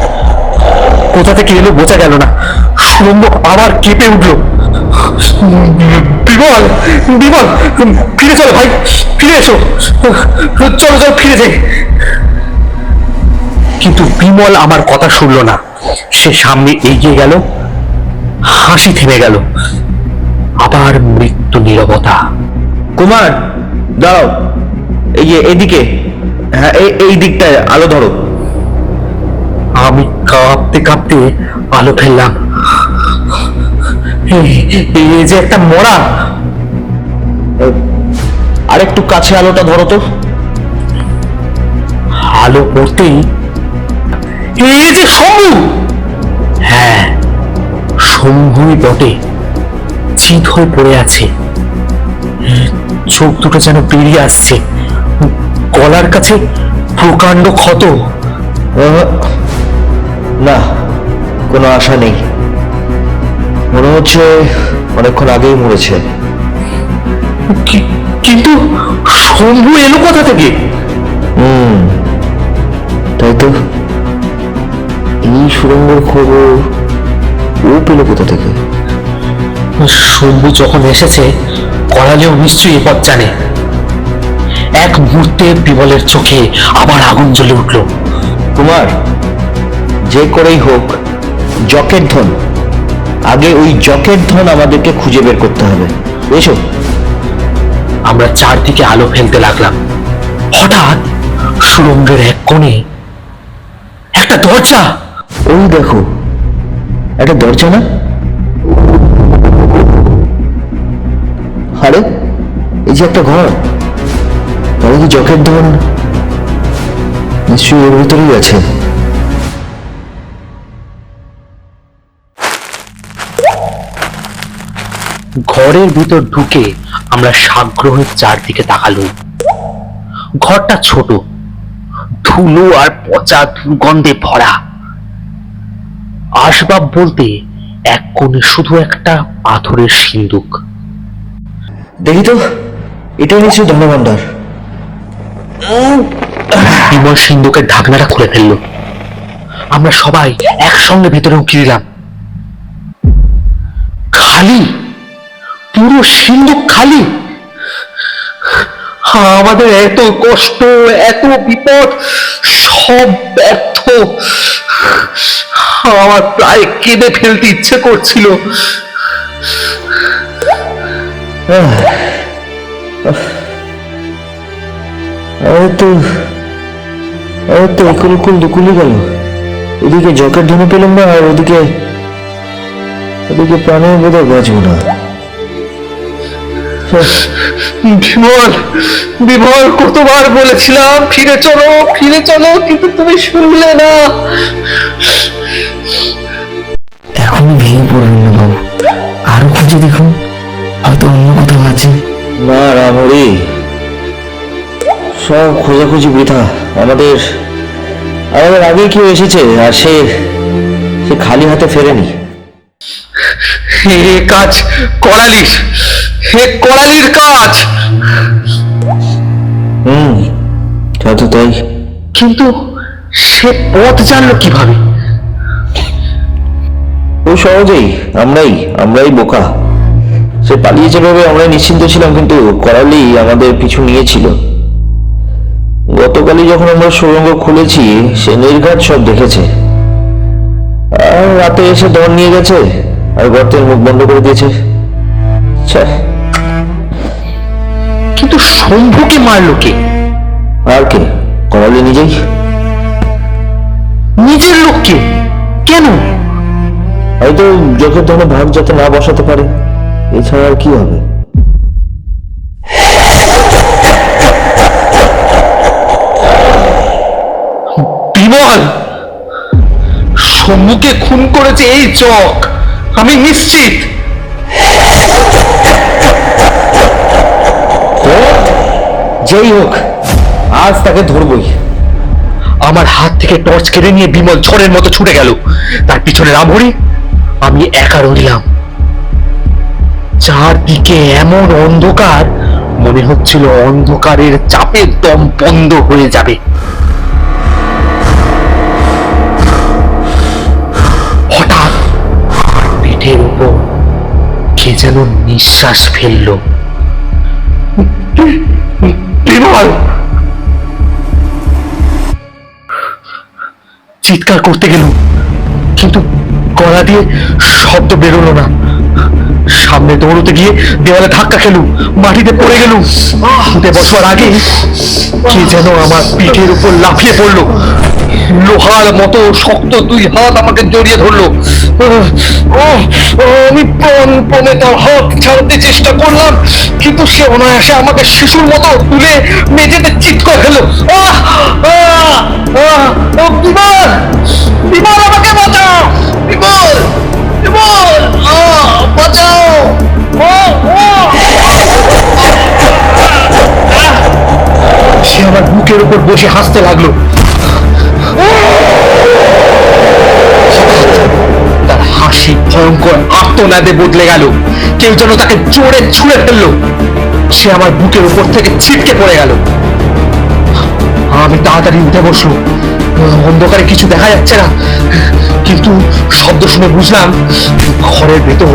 S2: কোথা থেকে এলো বোঝা গেল না। সুরঙ্গ আবার কেঁপে উঠল। বিমল, বিমল, ফিরে চলো ভাই, ফিরে এসো। চলো চলো, ফিরে যাই। কিন্তু বিমল আমার কথা শুনল না। সে সামনে এগিয়ে গেল। হাসি থেমে গেল। আবার মৃত্যু নীরবতা।
S3: কুমার, দাঁড়াও। এই যে এদিকে, হ্যাঁ এই দিকটায় আলো ধরো।
S2: আমি কাঁপতে কাঁপতে আলো ফেললাম। এই যে একটা মরা।
S3: আরেকটু কাছে আলোটা ধরো তো।
S2: আলো পড়তেই এই যে শম্ভু। হ্যাঁ, শম্ভুই বটে। চিত হয়ে পড়ে আছে। চোখ দুটো যেন বেরিয়ে আসছে। গলার কাছে প্রকাণ্ড ক্ষত।
S3: না, কোনো আশা নেই। মনে হচ্ছে অনেকক্ষণ আগেই মরেছে।
S2: কিন্তু শম্ভু এলো কোথা থেকে?
S3: তাই তো, এই সুড়ঙ্গের খবর ও পেল কোথা থেকে?
S2: শম্ভু যখন এসেছে, করালেও নিশ্চয়ই এ পথ জানে। এক মুহূর্তে বিমলের চোখে আবার আগুন জ্বলে উঠল।
S3: কুমার, যে করেই হোক জকের ধন, আগে ওই জকের ধন আমাদেরকে খুঁজে বের করতে হবে। এসো।
S2: আমরা চারদিকে আলো ফেলতে লাগলাম। হঠাৎ সুড়ঙ্গের এক কোণে একটা দরজা।
S3: ওই দেখো, একটা দরজা না? আরে, এই যে একটা ঘর, তাহলে কি জকের ধন নিশ্চয়ই ওর ভিতরেই আছে।
S2: ঘরের ভিতর ঢুকে আমরা সাগ্রহে চারদিকে তাকালুম। ঘরটা ছোট, ধুলো আর পচা দুর্গন্ধে ভরা। আসবাব বলতে এক কোণে শুধু একটা পাথরের সিন্দুক।
S3: দেখি তো, এটাই নিশ্চয়ই ধনভাণ্ডার।
S2: বিমল সিন্দুকের ঢাকনাটা খুলে ফেললো। আমরা সবাই একসঙ্গে ভেতরে উঁকি দিলাম। খালি, পুরো সিন্দুক খালি। আমাদের এত কষ্ট, এত বিপদ, সব ব্যর্থ। আমার প্রায় কেঁদে ফেলতে ইচ্ছে করছিল।
S3: একুল দুকুলি গেল। এদিকে জকের ধনে পেলাম না, আর ওদিকে প্রাণের বোধহয় বাঁচব না।
S2: বিমল, বিমল, কতবার বলেছিলাম ফিরে চলো, ফিরে চলো, কিন্তু তুমি শুনলে না।
S4: এখনই ভেঙে পড়বেন না বাবু, আরো খুঁজে দেখুন, হয়তো অন্য কোথাও আছে।
S3: না রামহরি, সব খোঁজাখুঁজি বৃথা। আমাদের আগে কেউ এসেছে, আর সে খালি হাতে ফেরেনি।
S2: এ কাজ করালির, করালির কাজ।
S3: হয়তো তাই।
S2: কিন্তু সে পথ জানলো কিভাবে?
S3: ও সহজেই, আমরাই বোকা। সে পালিয়েছে ভেবে আমরা নিশ্চিন্ত ছিলাম, কিন্তু করালি আমাদের পিছু নিয়েছিল। গতকালই যখন আমরা সুড়ঙ্গ খুলেছি, সে নির্ঘাত সব দেখেছে, আর রাতে এসে ধন নিয়ে গেছে আর গর্তের মুখ বন্ধ করে দিয়েছে।
S2: কিন্তু শম্ভুকে মারলো কে?
S3: আর কে? করালি নিজেই।
S2: নিজের লোককে? কেন?
S3: হয়তো জকের ধনে ভাগ যাতে না বসাতে পারে, এছাড়া আর কি হবে?
S2: বিমল, শম্ভুকে খুন করেছে এই চক, আমি নিশ্চিত।
S3: যেই হোক, আজ তাকে ধরবই।
S2: আমার হাত থেকে টর্চ কেড়ে নিয়ে বিমল ঝড়ের মতো ছুটে গেল। তার পিছনে রামহরি, আমি একা রইলাম। চারদিকে এমন অন্ধকার, মনে হচ্ছিল অন্ধকারের চাপে দম বন্ধ হয়ে যাবে। হঠাৎ পিঠের উপর কে যেন নিঃশ্বাস ফেলল। বিমল! চিৎকার করতে গেল, কিন্তু গলা দিয়ে শব্দ বেরোলো না। সামনে দৌড়তে গিয়ে দেওয়ালে ধাক্কা খেলুম, মাটিতে পড়ে গেলুম। উঠে বসবার আগে কে যেন আমার পিঠের উপর লাফিয়ে পড়লো। লোহার মতো শক্ত দুই হাত আমাকে জড়িয়ে ধরলো। আমি প্রাণপণে তার হাত ছাড়তে চেষ্টা করলাম, কিন্তু সে অনায়াসে আমাকে শিশুর মতো তুলে মেঝেতে চিৎ করে ফেললো। বিমল! বিমল, আমাকে বাঁচাও! বিমল! বিমল! বাঁচাও! সে আমার বুকের উপর বসে হাসতে লাগলো। তার হাসি ভয়ঙ্কর, আর্ত আর্তনাদে বদলে গেল। কেউ যেন তাকে জোরে ছুঁড়ে ফেললো। সে আমার বুকের উপর থেকে ছিটকে পড়ে গেল। আমি তাড়াতাড়ি উঠে বসলো। অন্ধকারে কিছু দেখা যাচ্ছে না, কিন্তু শব্দ শুনে বুঝলাম ঘরের ভেতর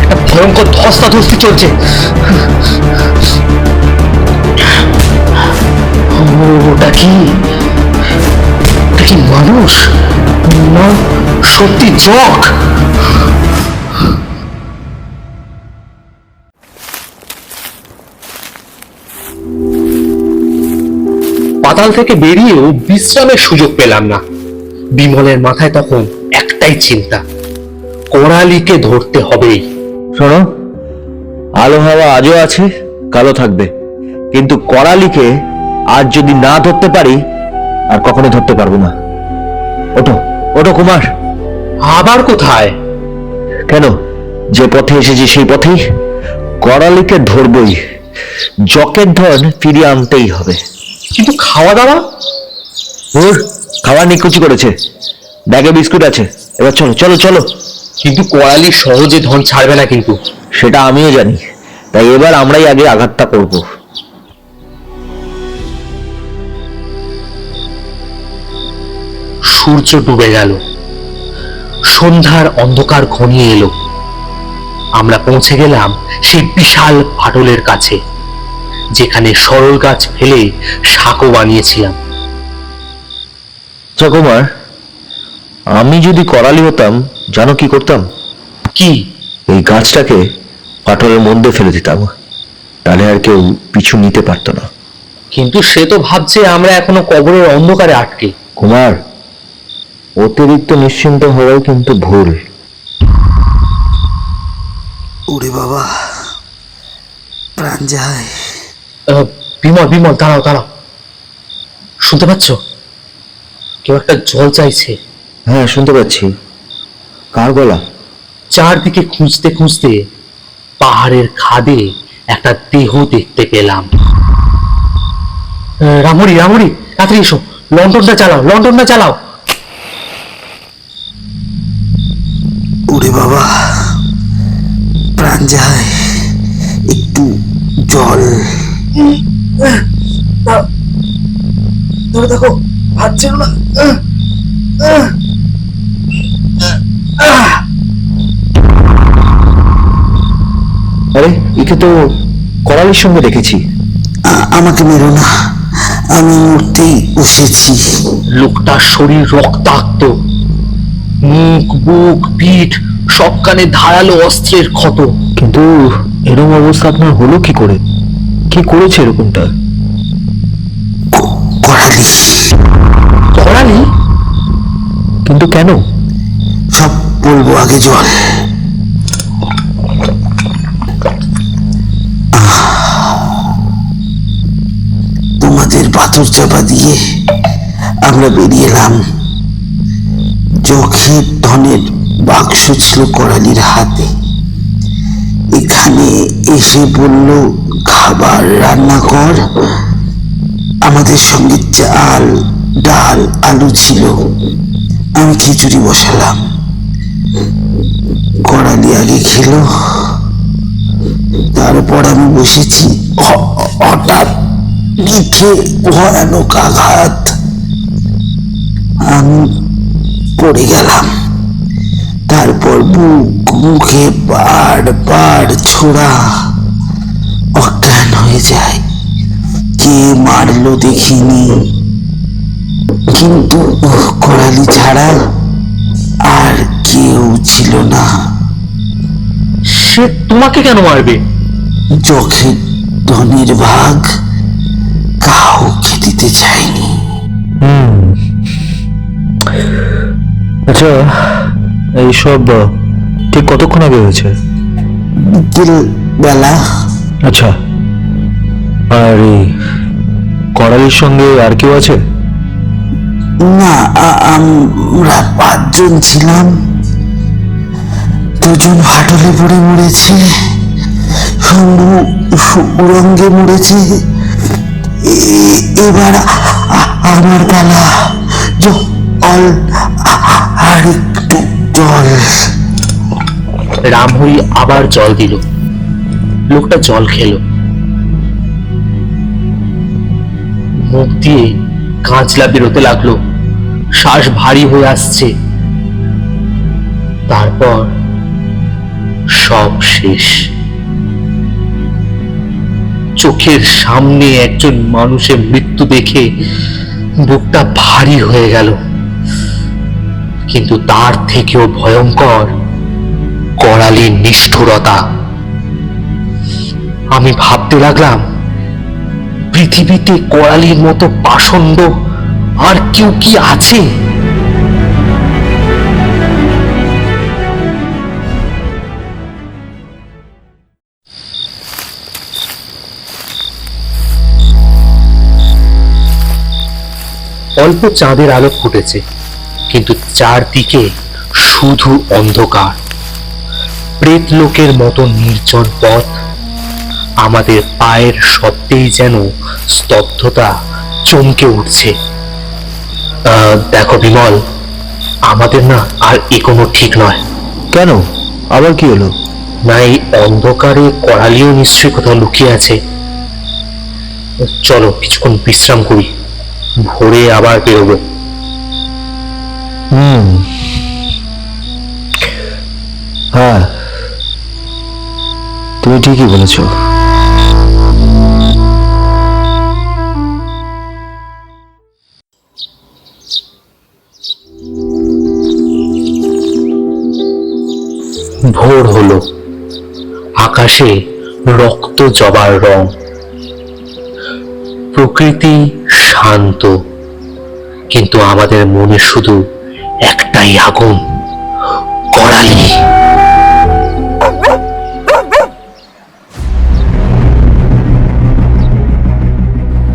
S2: একটা ভয়ঙ্কর ধস্তাধস্তি চলছে। ওটা কি মানুষ না সত্যি জক? পাতাল থেকে বেরিয়েও বিশ্রামের সুযোগ পেলাম না। বিমলের মাথায় তখন একটাই চিন্তা, করালিকে ধরতে হবেই।
S3: শোনো, আলো হাওয়া আজও আছে, কালো থাকবে, কিন্তু করালিকে আজ যদি না ধরতে পারি আর কখনো ধরতে পারবো না। ওঠো ওঠো কুমার।
S2: আবার কোথায়?
S3: কেন, যে পথে এসেছি সেই পথেই। করালিকে ধরবই, জকের ধন ফিরিয়ে আনতেই হবে।
S2: কিন্তু খাওয়া দাওয়া?
S3: ওর খাওয়া নিকুচি করেছে, ব্যাগে বিস্কুট আছে, এবার চলো চলো চলো।
S2: কিন্তু করালি সহজে ধন ছাড়বে না কিন্তু।
S3: সেটা আমিও জানি, তাই এবার আমরাই আগে আঘাতটা করব।
S2: সূর্য ডুবে গেল, সন্ধ্যার অন্ধকার ঘনিয়ে এলো। আমরা পৌঁছে গেলাম সেই বিশাল ফাটলের কাছে, যেখানে সরল গাছ ফেলে সাঁকো বানিয়েছিলাম।
S3: কুমার, আমি যদি করালি হতাম জানো কি করতাম?
S2: কি?
S3: এই গাছটাকে ফাটলের মধ্যে ফেলে দিতাম, তাহলে আর কেউ পিছু নিতে পারতো না।
S2: কিন্তু সে তো ভাবছে আমরা এখনো কবরের অন্ধকারে আটকে।
S3: কুমার, অতিরিক্ত নিশ্চিন্ত হওয়াই কিন্তু ভুল।
S4: ওরে বাবা, প্রাণ যায়।
S2: বিমল বিমল দাঁড়াও দাঁড়াও, শুনতে পাচ্ছ? কেউ একটা জল চাইছে।
S3: হ্যাঁ শুনতে পাচ্ছি। কার গলা?
S2: চারদিকে খুঁজতে খুঁজতে পাহাড়ের খাদে একটা দেহ দেখতে পেলাম। রামহরি রামহরি, তাড়াতাড়ি এসো, লন্ঠনটা চালাও, লন্ঠনটা চালাও।
S4: ওরে বাবা, প্রাণ যায়, একটু জল। দেখো, ভাবছিল না।
S3: আরে একে তো করালির সঙ্গে দেখেছি।
S4: আমাকে মেরো না, আমি মরতেই বসেছি।
S2: লোকটার শরীর রক্তাক্ত, মুখ বুক পিঠ সবখানে ধারালো অস্ত্রের ক্ষত।
S3: কিন্তু এরকম অবস্থা আপনার হলো কি করে? কি করেছে এরকমটা?
S4: করালি।
S2: করালি?
S3: কিন্তু কেন?
S4: সব বলবো, আগে জল। তোমাদের পাথর চাপা দিয়ে আমরা বেরিয়ে এলাম। জখের ধনের বাক্স ছিল করালির হাতে। এখানে এসে বলল, খাবার রান্না কর। আমাদের সঙ্গে চাল ডাল আলু ছিল। আমি খিচুড়ি বসালাম। করালি আগে খেলো, তারপর আমি বসেছি। হঠাৎ পিঠে ভয়ানক আঘাত, আমি পড়ে গেলাম। তারপর বুক মুখে বারবার ছোড়া, অজ্ঞান হয়ে যায়। কে মারলো দেখিনি, কিন্তু করালি ছাড়া আর কেউ ছিল না।
S2: সে তোমাকে কেন মারবে?
S4: চোখের ধনের ভাগ কাউকে দিতে চাইনি।
S3: আচ্ছা, এইসব ঠিক কতক্ষণ আগে হয়েছে?
S4: বিকেল বেলা।
S3: আচ্ছা, আর এই করালির সঙ্গে আর কেউ আছে?
S4: না, আমরা 5 জন ছিলাম। 2 জন ফাটলে পড়ে মরেছে, শম্ভু সুরঙ্গে মরেছে। এবার আমার পালা। জল আর একটু জল।
S2: রামহরি আবার জল দিল। লোকটা জল খেলো। মুখ দিয়ে কাঁচলা বেরোতে লাগলো, শ্বাস ভারী হয়ে আসছে। তারপর সব শেষ। চোখের সামনে একজন মানুষের মৃত্যু দেখে বুকটা ভারী হয়ে গেল। কিন্তু তার থেকেও ভয়ঙ্কর করালির নিষ্ঠুরতা। আমি ভাবতে লাগলাম, পৃথিবীতে করালির মতো পাষণ্ড আর কেউ কি আছে? অল্প চাঁদের আলো ফুটেছে, কিন্তু চারদিকে শুধু অন্ধকার। প্রেত লোকের মতো নির্জন পথ। আমাদের পায়ের শব্দেই যেন স্তব্ধতা চমকে উঠছে। দেখো বিমল, আমাদের না আর এগোনো ঠিক নয়।
S3: কেন, আবার কি হলো?
S2: না, এই অন্ধকারে করালিও নিশ্চয়ই কোথাও লুকিয়ে আছে। চলো কিছুক্ষণ বিশ্রাম করি, ভোরে আবার বেরোবো।
S3: হ্যাঁ, তুমি ঠিকই বলেছো।
S2: ভোর হলো, আকাশে রক্ত জবার রং। প্রকৃতি শান্ত, কিন্তু আমাদের মনে শুধু একটাই আগুন, করালি।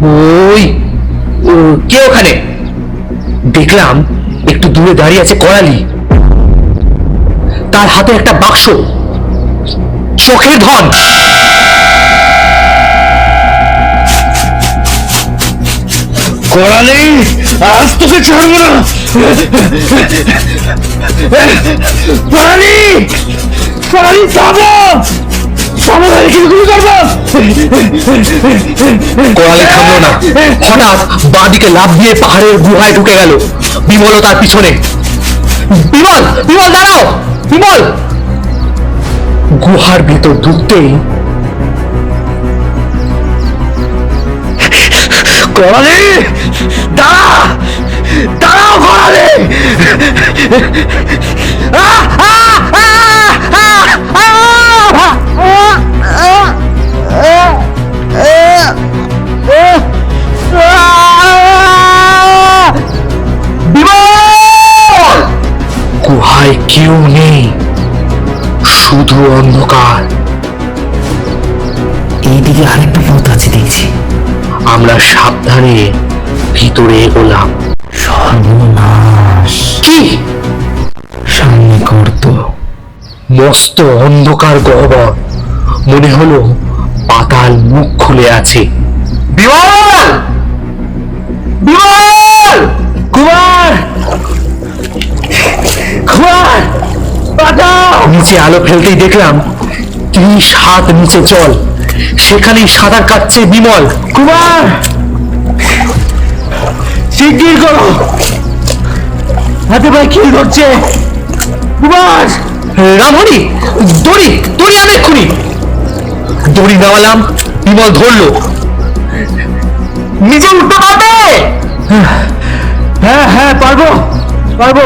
S2: ওই কে ওখানে? দেখলাম একটু দূরে দাঁড়িয়ে আছে করালি। তার হাতে একটা বাক্স, চোখের ধন।
S3: করালি, আজ তোকে ছাড়বো না। করালি, করালি থামো, সমাধান কিন্তু করবো।
S2: করালি থামলো না। হঠাৎ বাঁদিকে লাফ দিয়ে পাহাড়ের গুহায় ঢুকে গেল। বিমলও তার পিছনে। বিমল, বিমল দাঁড়াও, বিমল। গুহার ভেতর ঢুকতেই
S3: করালি, দাঁড়া, দাঁড়াও করালি।
S2: গুহায় কেউ নেই, শুধু অন্ধকার।
S4: এইদিকে আরেকটা পথ আছে দেখছি।
S2: আমরা সাবধানে ভিতরে এগোলাম।
S4: সর্বনাশ!
S2: কি?
S4: সামনে গর্ত,
S2: মস্ত অন্ধকার গহ্বর। মনে হলো পাতাল মুখ খুলে আছে। বিমল! বিমল! কুমার! কুমার! বাঁচাও! নিচে আলো ফেলতেই দেখলাম 30 হাত নিচে জল। সেখানেই সাঁতার কাটছে বিমল। কুমার! শিগগির করো, হাতে ভাই কি ধরছে। কুমার! রামহরি, দড়ি, দড়ি আনে এক্ষুনি। দড়ি নামালাম, বিমল ধরলো। নিজে উঠতে পারবে? হ্যাঁ হ্যাঁ, পারবো পারবো।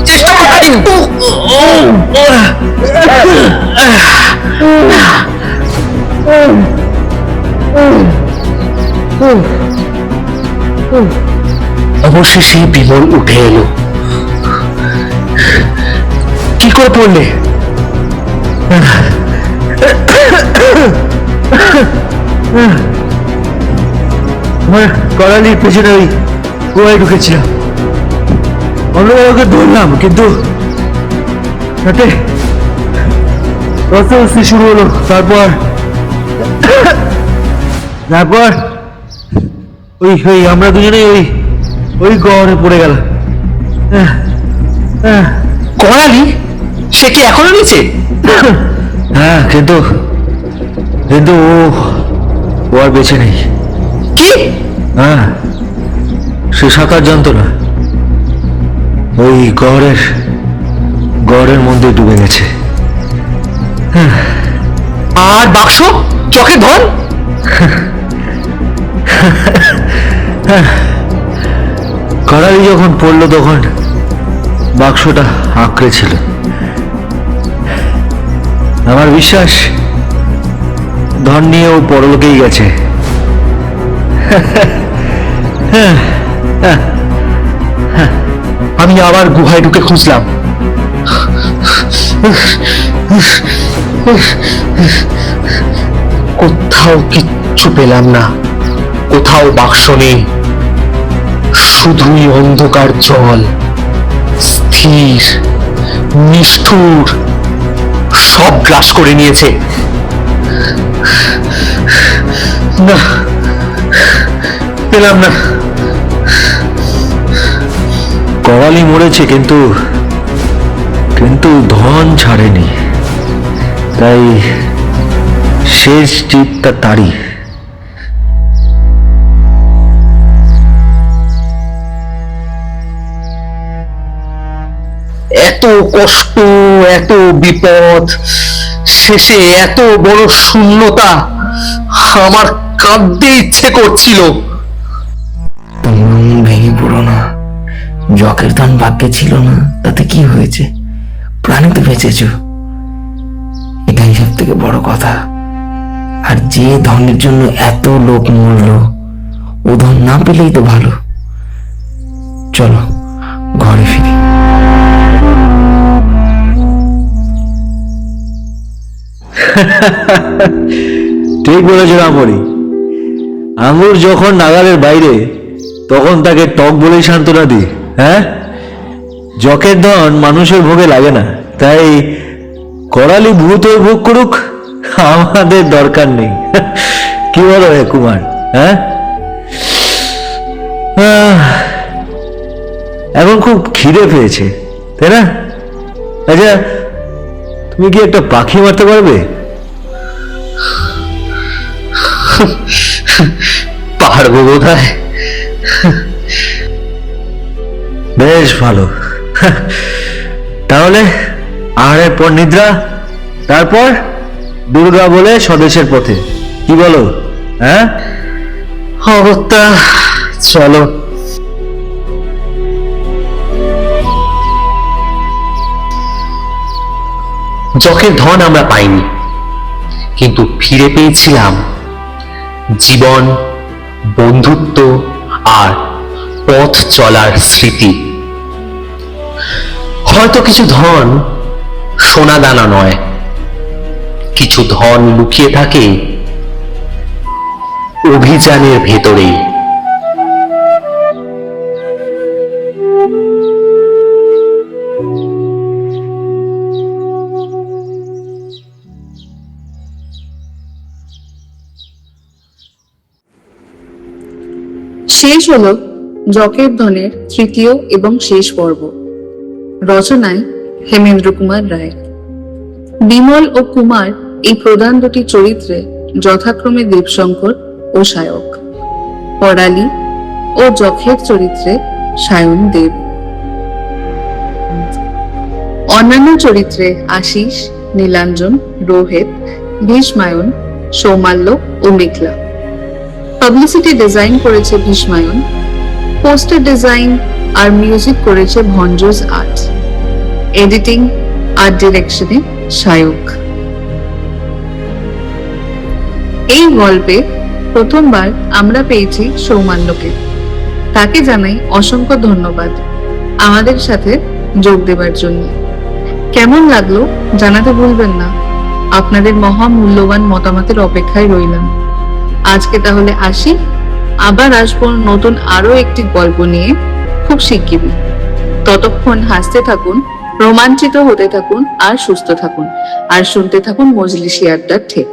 S2: চেষ্টা অবশেষে বিমল উঠে এলো। কি করে পড়লে? করালির পেছনে ওই কুয়ায় ঢুকেছিলাম। অন্যভাবে ধরলাম, কিন্তু তাতে অস্তে শুরু হলো। তারপর ওই আমরা দুজনেই ওই
S3: ওই গড়ে পড়ে গেল।
S2: করালি, সে কি এখনো নিচে?
S3: হ্যাঁ, কিন্তু কিন্তু ও আর বেঁচে নেই।
S2: কি?
S3: হ্যাঁ, সে সাঁতার জানতো না, ওই গড়ের মধ্যে ডুবে গেছে।
S2: আর বাক্স, চোখে ধন?
S3: করালি যখন পড়লো তখন বাক্সটা আঁকড়ে ছিল। আমার বিশ্বাস ধন নিয়ে ও পরলোকেই গেছে।
S2: আমি আবার গুহায় ঢুকে খুঁজলাম, কোথাও কিচ্ছু পেলাম না, কোথাও বাক্স নেই, শুধুই অন্ধকার জল, স্থির, নিষ্ঠুর, সব গ্রাস করে নিয়েছে। না, পেলাম না।
S3: করালি মরেছে, কিন্তু ধন ছাড়েনি, তাই শেষ জিতটা তারই।
S2: এত কষ্ট, এত বিপদ, শেষে এত বড় শূন্যতা, আমার কাঁদতে ইচ্ছে করছিল।
S4: তুমি মন ভেঙে পড়ো না। জকের ধন ভাগ্যে ছিল না, তাতে কি হয়েছে? প্রাণী তো বেঁচেছ, এটাই সব থেকে বড় কথা। আর যে ধনের জন্য এত লোক মরল, ও ধন না পেলেই তো ভালো। চলো ঘরে ফিরি।
S3: ঠিক বলেছ রামহরি, আঙুর যখন নাগালের বাইরে তখন তাকে টক বলেই সান্ত্বনা দিই। হ্যাঁ, জকের ধন মানুষের ভোগে লাগে না, তাই করালি ভূত হয়ে ভোগ করুক, আমাদের দরকার নেই। কি বলো হে কুমার? হ্যাঁ, এখন খুব খিদে পেয়েছে, তাই না? আচ্ছা, তুমি কি একটা পাখি মারতে পারবে?
S2: পারবো বোধহয়।
S3: বেশ ভালো। তাহলে আহারের পর নিদ্রা, তারপর দুর্গা বলে স্বদেশের পথে। কি বলো? হ্যাঁ,
S2: অগত্যা, চলো। জকের ধন আমরা পাইনি, কিন্তু ফিরে পেয়েছিলাম জীবন, বন্ধুত্ব আর পথ চলার স্মৃতি। হয়তো কিছু ধন সোনা দানা নয়, কিছু ধন লুকিয়ে থাকে অভিযানের ভেতরেই।
S1: শেষ হলো জকের ধনের তৃতীয় এবং শেষ পর্ব। রচনায় হেমেন্দ্র কুমার রায়। বিমল ও কুমার এই প্রধান দুটি চরিত্রে যথাক্রমে দেবশঙ্কর ও সায়ক। করালি ও জখের চরিত্রে সায়ন দেব। অন্যান্য চরিত্রে আশিস, নীলাঞ্জন, রোহিত, ভীষ্মায়ন, সৌমাল্য ও মেঘলা। পাবলিসিটি ডিজাইন করেছে ভীষ্মায়ন, পোস্টার ডিজাইন আর মিউজিক করেছে ভঞ্জোজ আর্ট, এডিটিং আর ডিরেকশনে সায়ক। এই গল্পে প্রথমবার আমরা পেয়েছি সৌমাল্যকে। তাকে জানাই অসংখ্য ধন্যবাদ আমাদের সাথে যোগ দেবার জন্য। কেমন লাগলো জানাতে ভুলবেন না। আপনাদের মহামূল্যবান মতামতের অপেক্ষায় রইলাম। আজকে তাহলে আসি, আবার আসবো নতুন আরো একটি গল্প নিয়ে খুব শিগগিরই। ততক্ষণ হাসতে থাকুন, রোমাঞ্চিত হতে থাকুন আর সুস্থ থাকুন, আর শুনতে থাকুন মজলিসি আড্ডার ঠিক।